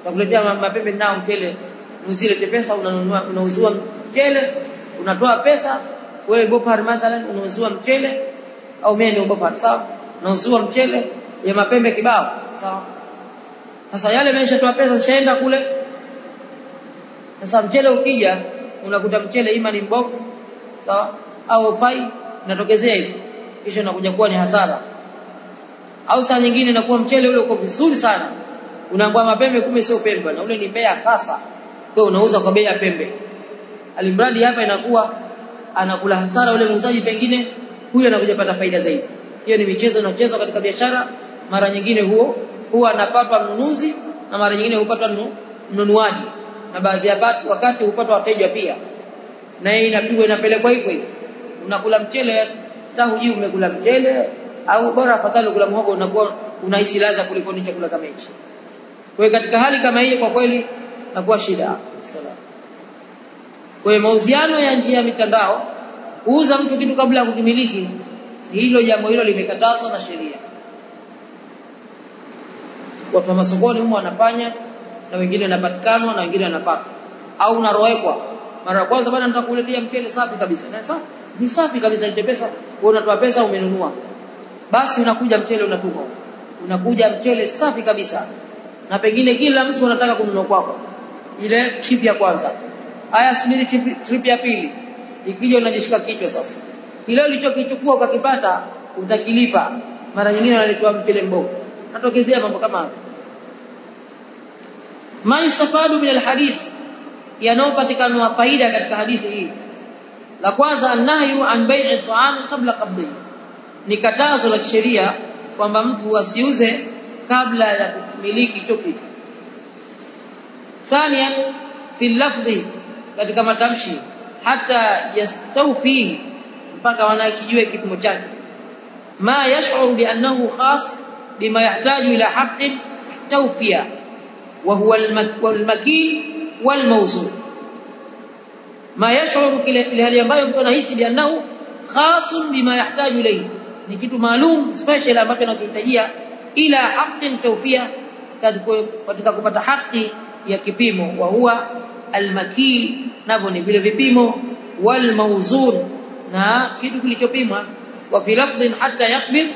nakuletea mapembe nao mchele, unuzile pesa, unauziwa mchele, unatoa pesa. Wewe Bopar mathalan unauziwa mchele, au mimi ndio Bopar, sawa, unauziwa mchele ya mapembe kibao, sawa. Sasa yale nimeshatoa pesa, nishaenda kule. Sasa mchele ukija, unakuta mchele ima ni mbovu, sawa, au fai, inatokezea hivi, kisha unakuja kuwa ni hasara. Au saa nyingine inakuwa mchele ule uko vizuri sana, unaambia mapembe, kumbe sio pembe na ule ni bei hasa, kwa unauza kwa bei ya pembe. Alimradi hapa inakuwa anakula hasara ule muuzaji, pengine huyo anakuja pata faida zaidi. Hiyo ni michezo inayochezwa katika biashara. Mara nyingine huwa anapata mnunuzi na mara nyingine hupata mnunuaji, na baadhi ya wakati hupata wateja pia, na hii inapigwa inapelekwa hivyo hivyo. Unakula mchele tangu hujui umekula mchele, au bora afadhali kula muhogo, unakuwa unahisi ladha kuliko ni chakula kama hicho. Kwa hiyo katika hali kama hii kwa kweli inakuwa shida. Salaam. Kwa hiyo mauziano ya njia ya mitandao, kuuza mtu kitu kabla ya kukimiliki, hilo jambo hilo limekatazwa na sheria. Watu wa masokoni humo wanafanya, na wengine wanapatikanwa na wengine wanapata, au unarowekwa mara ya kwanza, bwana nitakuletea mchele safi kabisa. Na safi ni safi kabisa, ile pesa wewe unatoa pesa, umenunua, basi unakuja mchele unatuma, unakuja mchele safi kabisa, na pengine kila mtu anataka kununua kwako ile trip ya kwanza. Haya, subiri trip ya pili ikija, unajishika kichwa sasa. Kile ulichokichukua ukakipata utakilipa, mara nyingine wanalitoa mchele mbovu. Natokezea mambo kama hayo. Ma yusafadu min alhadith, yanayopatikana faida katika hadithi hii. La kwanza, an-nahyu an bai'i at-ta'am qabla qabdihi, ni katazo la sheria kwamba mtu asiuze kabla ya kumiliki chochote. Thaniyan, fi lafdhi, katika matamshi, hata yastawfi, mpaka wanakijue kipimo chake. Ma yash'uru bi annahu khas bima yahtaju ila haqqin tawfiya, wa huwa al-makil wal mawzun. Ma yash'uru ile hali ambayo mtu anahisi bi annahu khasun bima yahtaju ilayhi, ni kitu maalum special ambacho anakihitajia ila haqqin tawfiya, katika kupata haki ya kipimo. Wa huwa al-makil, navyo ni vile vipimo, wal mawzun, na kitu kilichopimwa. Wa fi lafdhin hatta yaqbid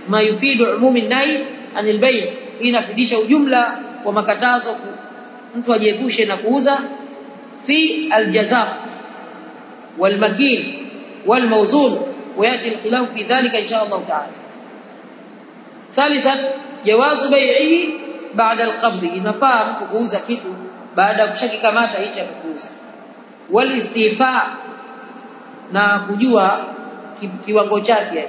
ma yufidu umum an-nahy an al-bay', inafidisha ujumla wa makatazo mtu ajiepushe na kuuza. Fi al-jazaf wal makil wal mawzun, وياتي الخلاف في ذلك ان شاء الله تعالى. ثالثا، جواز بيعه بعد القبض، inafaa mtu kuuza kitu baada ya kushakikamata hicho cha kuuza. Wal istifa, na kujua kiwango chake.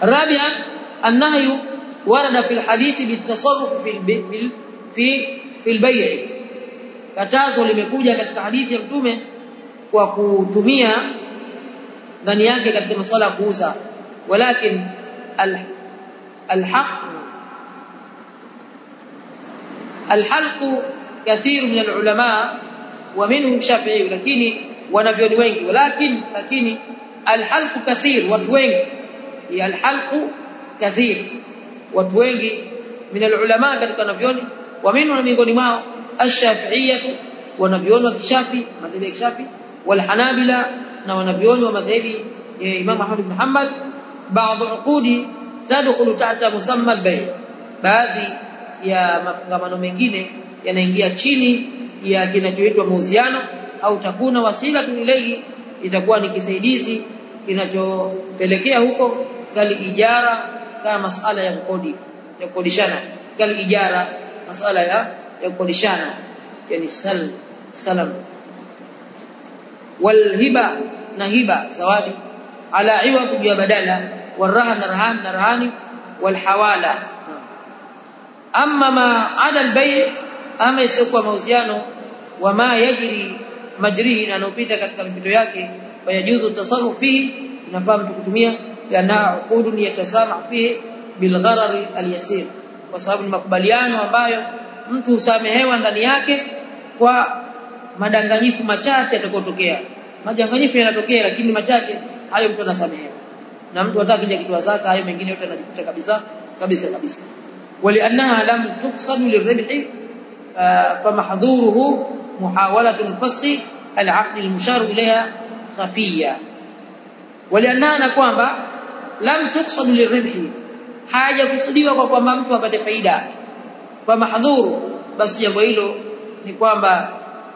Rabi'an, an-nahyu warada fi al-hadith bitasarruf fi al-bay', katazo limekuja katika hadithi ya Mtume kwa kutumia ndani yake katika masuala ya kuuza. Walakin الحلق كثير من العلماء ومنهم شافعي، lakini wanavyoni wengi. lakini الحلق كثير، watu wengi. الحلق كثير، watu wengi min alulama katika wanavyoni wa minhu, na miongoni mwao ash-shafi'iyya, wanavyoni wa kishafi, madhhabi ya kishafi, wal hanabila, na wanavyoni wa madhhabi ya Imam Ahmad ibn Hanbal. Baadhi uqudi tadkhulu tahta musamma al-bay', baadhi ya mafungamano mengine yanaingia chini ya kinachoitwa mauziano, au takuna wasila ilayhi, itakuwa ni kisaidizi kinachopelekea huko. Kali ijara, kama masala ya kodi ya kukodishana, kali ijara masala ya kukodishana, yani salam. Wal hiba, na hiba zawadi, ala iwad ya badala, warahan na rahani, wal hawala. Amma ma ada al-bay', ama isiyokuwa mauziano, wama yajri majrihi, na anopita katika mipito yake, wayajuzu tasarruf fihi, inafaa mtu kutumia, yana uqudun yatasama fihi bil gharar al-yasir, kwa sababu ni makubaliano ambayo mtu usamehewa ndani yake kwa madanganyifu machache yatakayotokea. Madanganyifu yanatokea, lakini machache hayo mtu anasamehewa, na mtu hataki kija kitu zaka, hayo mengine yote anajikuta kabisa. ولأنها لم تقصد للربح فمحظوره محاولة الفسخ العقد المشار إليها خفية. ولأنها نكوانبا لم تقصد للربح, haja kusudiwa kwa kwamba mtu apate faida. Kwa mahdhuru, basi jambo hilo ni kwamba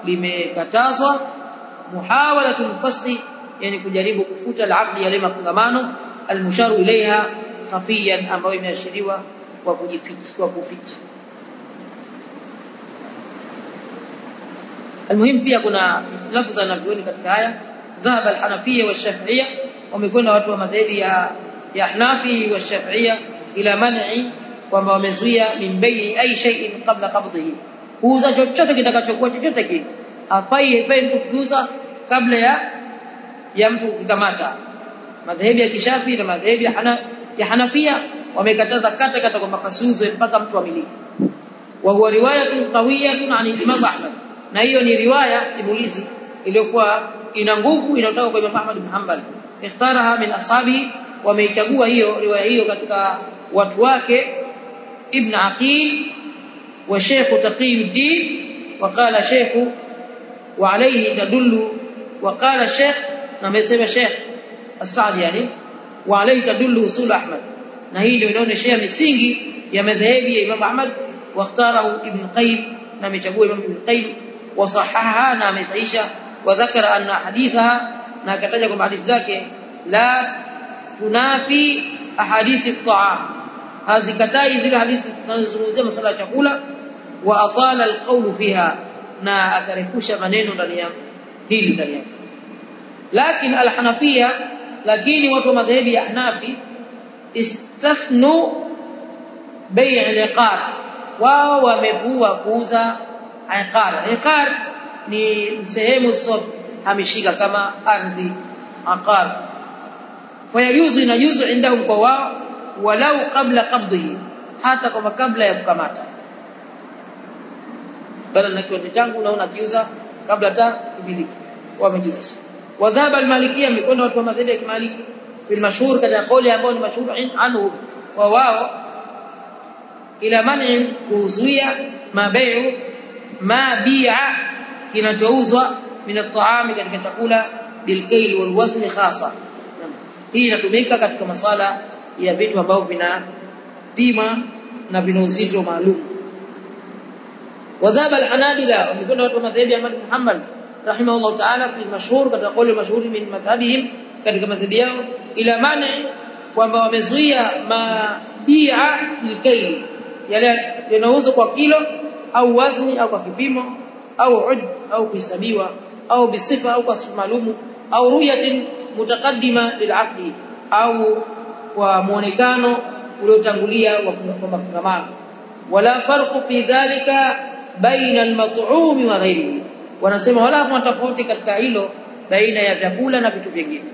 limekatazwa. Muhawalatul fasli, yani kujaribu kufuta al-aqd, yale mafungamano, al-musharu ilaiha khafiyan, ambayo imeashiriwa kwa kuficha. Almuhim, pia kuna ikhtilafu za wanavyuoni katika haya. Dhahaba al-Hanafiyya wa Shafi'iyya, wamekwenda watu wa madhhabi ya Hanafi wa Shafi'iyya ila man'i, kwamba wamezuia min bai'i ay shay'in qabla qabdihi, kuuza chochote kitakachokuwa chochote kile, hafai mtu kuuza kabla ya mtu kukamata. Madhhabi ya Kishafi na madhhabi ya Hanafia wamekataza kata kwamba kasiuzwe mpaka mtu amiliki. Wa huwa riwayatun qawiyatun an Imam Ahmad, na hiyo ni riwaya simulizi iliyokuwa ina nguvu inayotoka kwa Imam Ahmad bin Hanbal. Ikhtaraha min ashabi, wameichagua hiyo riwaya hiyo katika watu wake Ibn Aqil wa Sheikh Taqiyuddin, wa qala Sheikh wa alayhi tadullu, wa qala Sheikh, na amesema Sheikh As-Sa'di, yani wa alayhi tadullu usul Ahmad, na hii ndio inaonyesha misingi ya madhhabi ya Imam Ahmad. Wa ikhtarahu Ibn Qayyim, na amechagua Imam Ibn Qayyim, wa sahahaha, na amesahisha. Wa dhakara anna hadithaha, na akataja kwamba hadithi zake la tunafi ahadithi at-ta'am, hazikatai zile hadithi zinazozungumzia masuala ya chakula. Wa atala al-qawl fiha, na akarefusha maneno ndani yake. Lakini al-Hanafiyya, lakini watu wa madhhabi ya Hanafi istathnu bay' al-iqar, wao wamevua kuuza iqar. Iqar ni sehemu hamishika kama ardhi, aqar. Fayajuzu, inajuzu indahum kwa wao, walau qabla qabdihi, hata kama kabla ya kukamata. Bala na kiwanja changu naona kiuza kabla hata kumiliki, wamejuzisha. Wadhaba al-Malikiyya, mikono watu wa madhhabi ya Kimaliki, bil mashhur, katika kauli ambayo ni mashhur anhu wa wao, ila man'i, kuzuia mabai'u ma bi'a, kinachouzwa min at-ta'ami, katika chakula, bil kayl wal wazn khassa. Hii inatumika katika masala ya vitu ambavyo vinapima na vina uzito maalum. Wadhaba al-Hanabila, mikono watu wa madhhabi ya Ahmad bin Hanbal rahimahullah ta'ala, fi mashhur, katika kauli mashhur min madhhabihim, katika madhhabi yao, ila man'i, kwamba wamezuia mabi'a bilkayl, yale yanauzwa kwa kilo au wazni au kwa kipimo au ud au kuhesabiwa au bisifa au kwa sifa maalum au ru'yatin mutaqaddima lil'afli, au kwa muonekano uliotangulia wa mafungamano. Wala farqu fi dhalika baina al-mat'umi wa ghayrihi, wanasema wala kuna tofauti katika hilo baina ya vyakula na vitu vingine.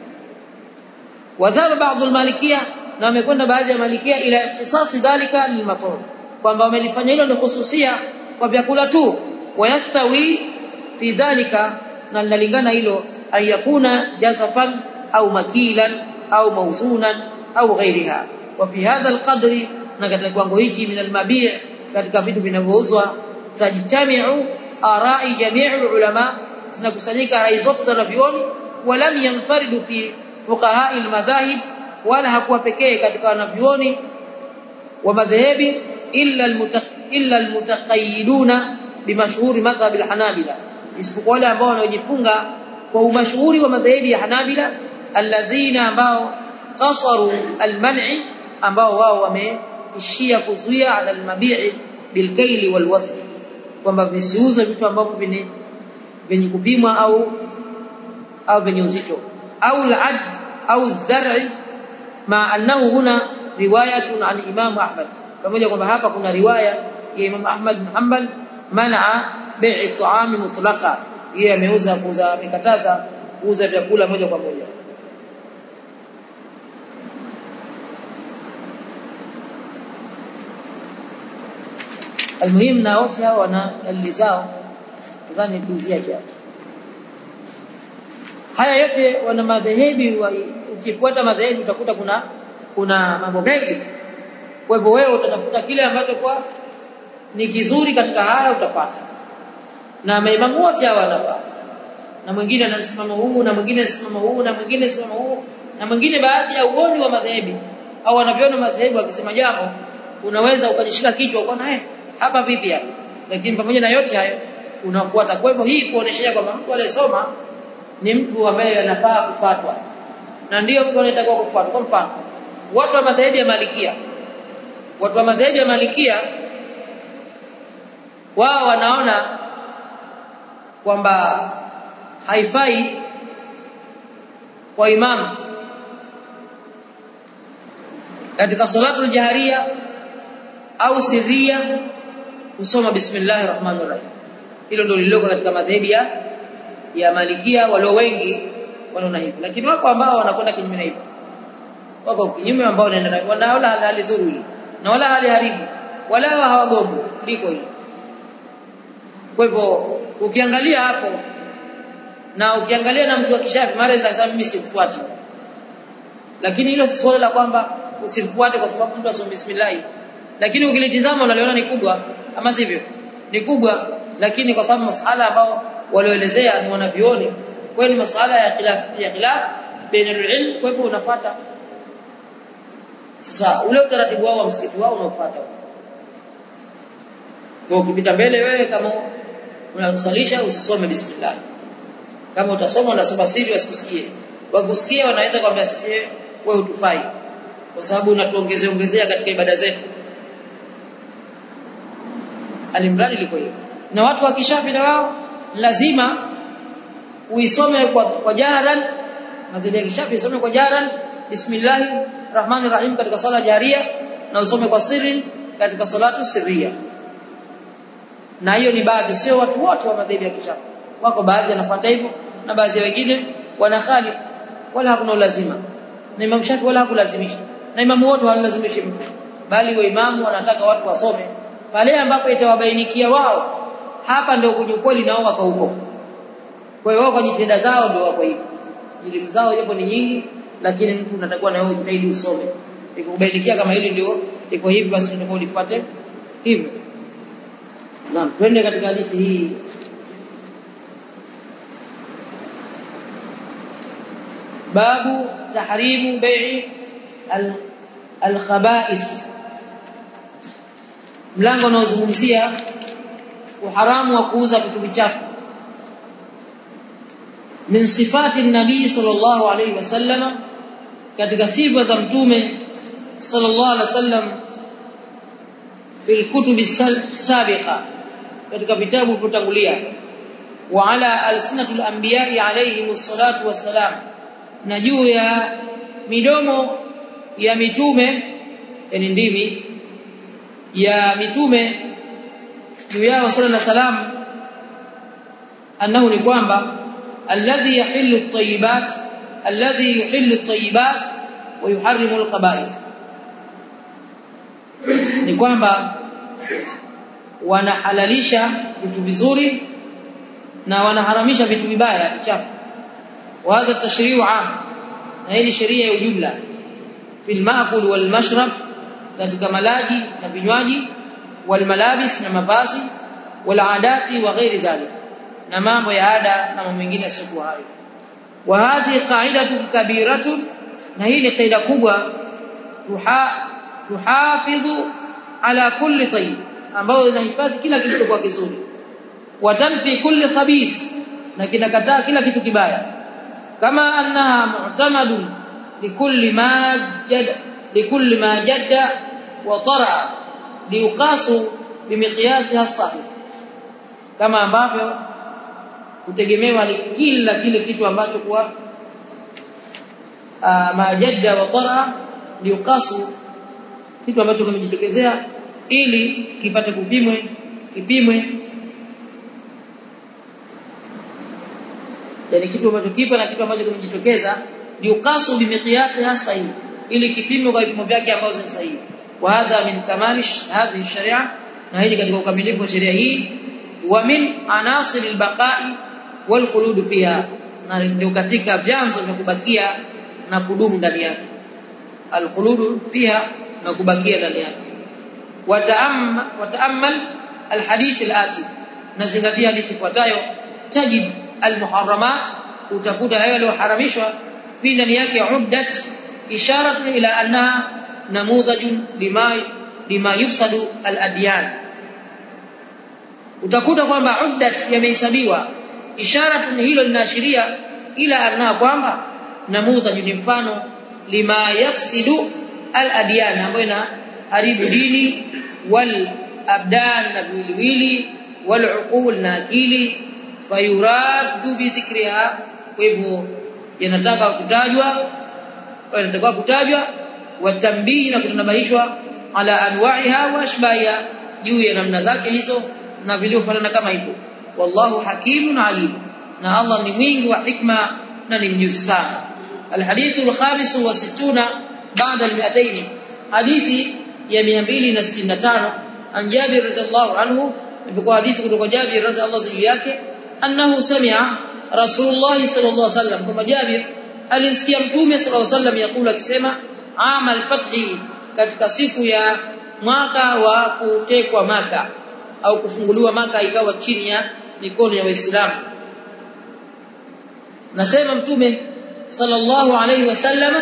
Wadhaba baadhi al-Malikiyya, na wamekwenda baadhi ya Malikia ila ikhtisasi dhalika lilmat'um, kwamba wamelifanya hilo ni khususia kwa vyakula tu. Wayastawi fi dhalika, na linalingana hilo, ayakuna jazafan au makilan au mawzunan au ghairiha. Wa fi hadha al-qadri, na katika kiwango hiki min al-mabi' katika vitu vinavyouzwa tajtami'u ara'i jami'u ulama zinakusanyika rai zote za wanavyuoni walam yanfaridu fi fuqaha'i al-madhahib wala hakuwa pekee katika wanavyuoni wa madhehebi illa al-mutaqayyiduna bimashhuri madhhab al-hanabila isipokuwa wale ambao wanaojifunga kwa umashuhuri wa madhehebi ya Hanabila alladhina ambao qasaru al-man'i ambao wao wameishia kuzuia ala al-mabi'i bil-kayli wal-wasl kwamba visiuze vitu ambavyo vyenye kupimwa au vyenye uzito au al-'ad au al-dhar'i ma annahu huna riwayatun an Imam Ahmad pamoja kwamba hapa kuna riwaya ya Imam Ahmad bin Hanbal man'a bai'i at-ta'am mutlaqa yeye ameuza amekataza kuuza vyakula moja kwa moja. Almuhimu na wote hao wana dalili zao nadhani tuziache haya yote wana madhehebu ukifuata madhehebu utakuta kuna mambo mengi kwa hivyo wewe utatafuta kile ambacho kwa ni kizuri katika haya utapata na maimamu wote hawa wanafaa na mwingine anasimama huu na mwingine anasimama huu na mwingine anasimama huu na mwingine baadhi ya uoni wa madhehebu au wanaviona madhehebu akisema jambo unaweza ukajishika kichwa ukaona hapa vipi hapa lakini pamoja na yote hayo unafuata kwa hivyo hii kuonesha kwamba mtu aliyesoma ni mtu ambaye anafaa kufuatwa na ndio mtu anayetakiwa kufuatwa kwa mfano watu wa madhehebu ya Malikia wao wanaona kwamba haifai kwa imamu katika salatul jahariya au sirriya kusoma bismillahir rahmanir rahim hilo ndio lililo katika madhehebu ya Malikia walio wengi wanaona hivyo lakini wako ambao wanakwenda kinyume na hivyo wako kinyume ambao wanaona halidhuru na wala haliharibu wala hawagombo liko hilo kwa hivyo ukiangalia hapo na ukiangalia na mtu wa kishafi mara za mimi sifuati lakini hilo si swala la kwamba usifuate kwa sababu mtu asome bismillah lakini ukilitizama unaliona ni kubwa ama sivyo ni kubwa lakini kwa sababu masuala ambao walioelezea ni wanavioni kweli masuala ya khilaf baina al-ilm kwa hivyo unafuata sasa ule utaratibu wao wa msikiti wao unaofuata kwa ukipita mbele wewe kama unasalisha usisome bismillah kama utasoma unasoma siri wasikusikie wakusikia wanaweza kwambia sisi wewe utufai kwa sababu unatuongezea katika ibada zetu alimradi liko hiyo na watu wa kishafi na wao lazima uisome kwa jaharan madhhabi ya kishafi isome kwa jaharan bismillahir rahmanir rahim katika sala jaria na usome kwa siri katika salatu sirriya na hiyo ni baadhi sio watu wote wa madhhabi ya kishafi wako baadhi wanafuata hivyo na baadhi wengine wanakhali wala hakuna lazima na Imam Shafi wala hakulazimisha na imamu wote wanalazimishi mtu bali wa imamu wanataka watu wasome pale ambapo itawabainikia wao hapa ndio kwenye kweli nao wako huko kwa hiyo wao kwa jitihada zao ndio wako hivi elimu zao japo ni nyingi lakini mtu unatakiwa na wewe jitahidi usome ikubainikia kama hili ndio iko hivi basi unatakiwa ulifuate hivyo naam twende katika hadithi hii babu tahrimu bai'i al-khaba'ith mlango unaozungumzia uharamu wa kuuza vitu vichafu min sifati nabii sallallahu alayhi wasallam katika sifa za mtume sallallahu alayhi wasallam fil kutubi sabiqa katika vitabu vilivyotangulia wa ala alsinatul anbiya'i alayhimus salatu wassalam na juu ya midomo ya mitume yani ndimi ya mitume juu yao sallallahu alayhi wasallam annahu ni kwamba alladhi yuhillu at-tayyibat wa yuharrimu al-khaba'ith ni kwamba wanahalalisha vitu vizuri na wanaharamisha vitu vibaya vichafu wa hadha tashri'u 'am na hii sheria ya ujumla fil ma'kul wal mashrab katika malaji na vinywaji, wal malabis na mavazi, wal adati wa ghairi dhalik, na mambo ya ada na mambo mengine yasiyokuwa hayo. Wa hadhi qa'idatu kabiratun, na hii ni kaida kubwa, tuhafidhu ala kulli tayyib, ambayo inahifadhi kila kitu kwa kizuri, wa tanfi kulli khabith, na kinakataa kila kitu kibaya, kama annaha mu'tamadun likulli ma jadda wa tara liuqasu bimiqyasiha sahih, kama ambavyo kutegemewa kila kile kitu ambacho kwa majadda wa tara liuqasu, kitu ambacho kimejitokezea ili kipate kipimwe, yani kitu ambacho kipo na kitu ambacho kimejitokeza, liuqasu bimiqyasiha sahih, ili kipimwe kwa vipimo vyake ambavyo ni sahihi. Wa hadha min kamali hadhihi sharia, na hili katika ukamilifu wa sheria hii, wa min anasir albaqa'i wal khulud fiha, na ndio katika vyanzo vya kubakia na kudumu ndani yake, al khulud fiha, na kubakia ndani yake. Wa ta'ammal al hadith al ati, na zingatia hadithi ifuatayo, tajid al muharramat, utakuta hayo yaliyoharamishwa fi ndani yake uddat isharatu ila annaha namudhajun lima yufsadu al adyan, utakuta kwamba uddat yamehesabiwa, isharatu hilo linaashiria ila annaha kwamba namudhaju ni mfano, lima yafsidu al adyan, ambayo inaharibu dini, wal abdan na viwiliwili, wal uqul na akili, fayuradu bi dhikriha, kwa hivyo yanataka kutajwa, watambii na kutanabahishwa, ala anwa'iha wa ashbahiha, juu ya namna zake hizo na vilivyofanana kama hivyo. Wallahu hakimun alim, na Allah ni mwingi wa hikma na ni mjuzi sana. Alhadithu al-khamis wa 60 ba'da al-200, hadithi ya 265, an Jabir radhiyallahu anhu, ilikuwa hadithi kutoka Jabir radhiyallahu anhu yake, annahu sami'a Rasulullah sallallahu alaihi wasallam, kama Jabir alimsikia Mtume sallallahu alaihi wasallam yakula, akisema, amal fathi, katika siku ya mwaka wa kutekwa Maka au kufunguliwa Maka ikawa chini ya mikono ya Waislamu. Nasema Mtume sallallahu alaihi wasallam,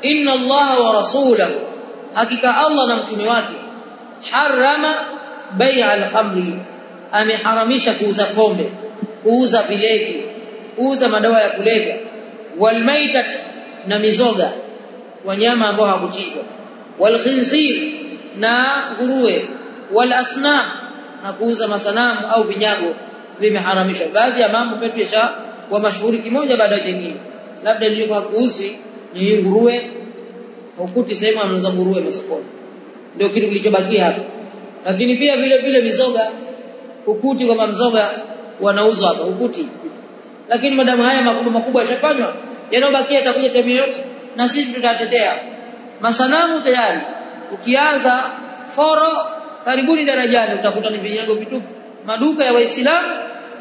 inna Allah wa rasulahu, hakika Allah na mtume wake, harama bai'a al-khamri, ameharamisha kuuza pombe, kuuza vilevi, kuuza madawa ya kulevya, wal maitat, na mizoga, wanyama ambao hawakuchinjwa, wal khinzir, na nguruwe, wal asnam, na kuuza masanamu au vinyago vimeharamishwa. Baadhi ya mambo petu yasha wa mashuhuri kimoja baada ya jingine, labda ilikuwa kuuzi ni nguruwe, ukuti sehemu anauza nguruwe masokoni, ndio kitu kilichobakia hapo. Lakini pia vile vile mizoga, ukuti kama mzoga wanauzwa hapa ukuti, lakini madamu haya makubwa yashafanywa, yanayobakia itakuja jamii yote, na sisi tutatetea. Masanamu tayari, ukianza Foro karibuni darajani utakuta ni vinyago vitupu, maduka ya Waislamu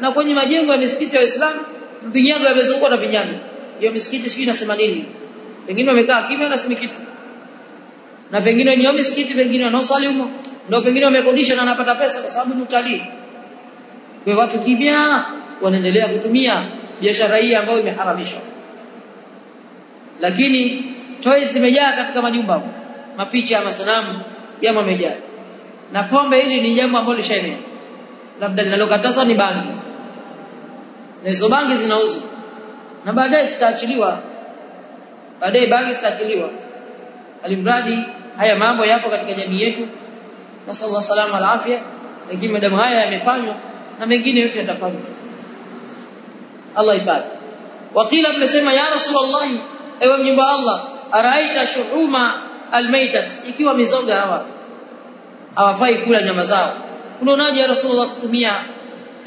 na kwenye majengo ya misikiti ya Waislamu vinyago yamezungukwa na vinyago. Hiyo misikiti sijui inasema nini, pengine wamekaa kimya na simi kitu, na pengine ni misikiti pengine wanaosali humo ndio pengine wamekodisha na wanapata pesa kwa sababu ni utalii. Kwa watu kimya wanaendelea kutumia biashara hii ambayo imeharamishwa. Lakini toys zimejaa katika majumba, mapicha ya masanamu yamo yamejaa, na pombe hili ni jambo ambalo lishaenea. Labda linalokatazwa ni bangi, na hizo bangi zinauzwa na baadaye zitaachiliwa, bangi zitaachiliwa. Alimradi haya mambo yapo katika jamii yetu, na sallallahu salama ala afya. Lakini madamu haya yamefanywa, na mengine yote yatafanywa, Allah ifadhi. Wakila mmesema, ya Rasulullah, ewe mjumbe wa Allah, araita shuhuma almaitat, ikiwa mizoga hawa hawafai kula nyama zao, unaonaje ya Rasulullah kutumia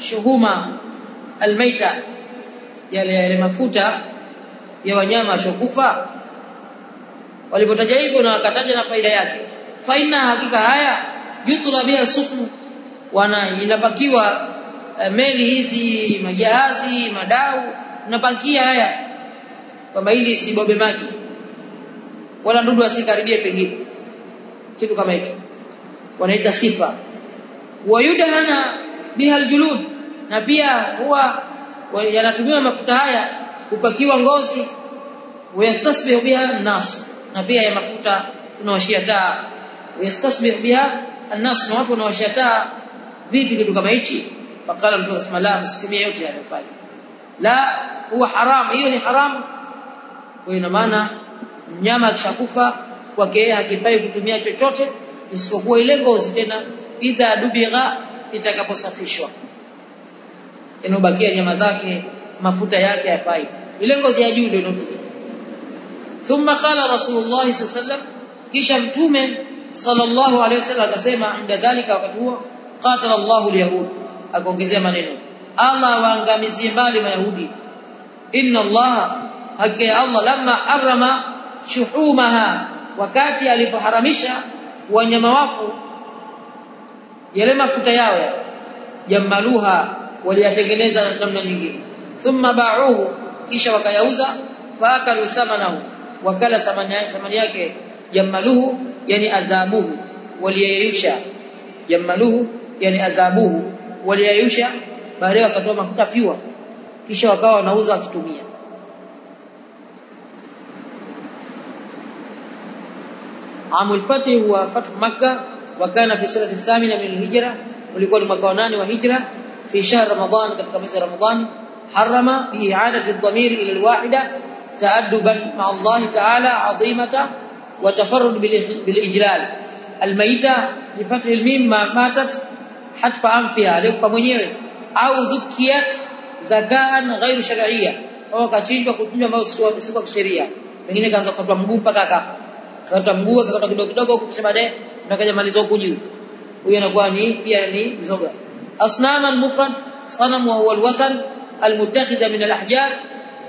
shuhuma almaita, yale mafuta ya wanyama washokufa? Walipotaja hivyo na wakataja na faida yake, faina, hakika haya yutla biha sukmu, inapakiwa meli hizi, majahazi, madau, napakia haya kwamba ili sibobe maji wala ndudu asikaribie pengine. kitu kama hicho wanaita sifa. Wayudhana biha aljulud, na pia huwa yanatumiwa mafuta haya kupakiwa ngozi. Wayastasbihu biha an-nas, na pia ya mafuta tunawashia taa. Wayastasbihu biha an-nas, na watu wanawashia taa. Vipi kitu kama hichi? Fakala Mtume sallallahu alayhi wasallam yote yanafanya la huwa haram, hiyo ni haramu. Kwa ina maana mnyama akishakufa kwake yeye hakifai kutumia chochote isipokuwa ile ngozi, tena idha dubigha, itakaposafishwa. Inobakia nyama zake, mafuta yake hayafai, ile ngozi ya juu ndio inatumika. Thumma qala Rasulullah sallallahu alayhi wasallam, kisha Mtume sallallahu alayhi wasallam akasema, inda dhalika, wakati huo, qatala Allahu al-yahud, akaongezea maneno, Allah waangamizie mbali Mayahudi. Inna Allah, hakika Allah, lamma harama shuhumaha, wakati alipoharamisha wanyama wafu yale mafuta yao, jamaluha, waliyatengeneza namna nyingine. Thumma ba'uhu, kisha wakayauza. Faakalu thamanahu, wakala thamani yake. Jamaluhu yani adhabuhu, waliyayusha. Jamaluhu yani adhabuhu, waliyayusha. Baadaye wakatoa mafuta pure, kisha wakawa wanauza wakitumia. Amul Fath huwa Fath Makkah, wakana fi sanati thamina min al-hijra, ulikuwa ni mwaka wa 8 wa hijra. Fi shahr Ramadan, katika mwezi Ramadhani. Harama bi i'adati ad-damir ila al-wahida ta'adduban ma'a Allah ta'ala 'azimata wa tafarrud bil ijlal. Al-mayta bi fath al-mim ma matat hatfa anfiha, alifa mwenyewe, au dhukiyat zakaan ghairu shar'iyya, au kachinjwa kuchinjwa ambao si kwa kisheria. Pengine kaanza kukatwa mguu mpaka akafa, kukatwa mguu akakatwa kidogo kidogo, kisha baadaye nakaja maliza huko juu, huyo anakuwa ni pia ni mzoga. Asnaman mufrad, sanam wa huwa alwathan almutakhidha min alahjar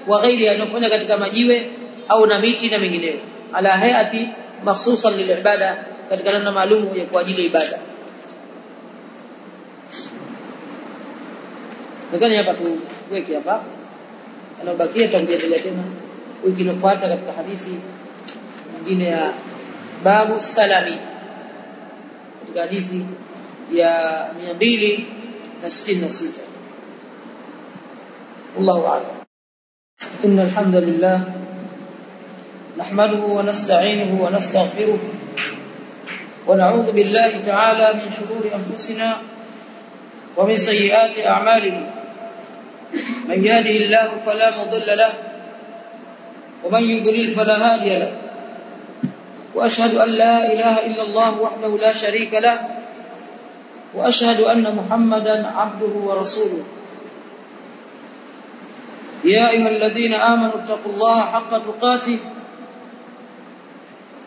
wa ghayriha, inafanya katika majiwe au na miti na mengineyo. Ala hayati makhsusan lilibada, katika namna maalum ya kwa ajili ya ibada. Nadhani hapa tuweke hapa, anabakia tutaendelea tena wiki inayofuata katika hadithi nyingine ya babu salami, katika hadithi ya 266. Allahu a'lam. Innal hamdalillah nahmaduhu wa nasta'inuhu wa nastaghfiruh wa na'udhu billahi ta'ala min shururi anfusina wa min sayyiati a'malina. من يهده الله فلا مضل له ومن يضلل فلا هادي له وأشهد أن لا إله إلا الله وحده لا شريك له وأشهد أن محمدا عبده ورسوله. يا أيها الذين آمنوا اتقوا الله حق تقاته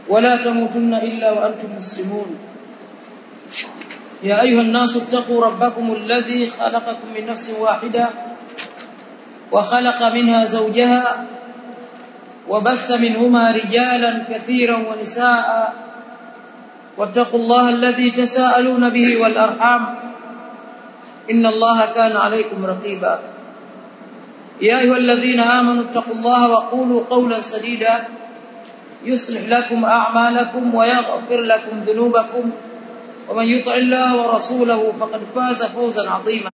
ولا تموتن إلا وأنتم مسلمون. يا أيها الناس اتقوا ربكم الذي خلقكم من نفس واحدة وخلق منها زوجها وبث منهما رجالا كثيرا ونساء واتقوا الله الذي تساءلون به والأرحام إن الله كان عليكم رقيبا. يا أيها الذين آمنوا اتقوا الله وقولوا قولا سديدا يصلح لكم أعمالكم ويغفر لكم ذنوبكم ومن يطع الله ورسوله فقد فاز فوزا عظيما.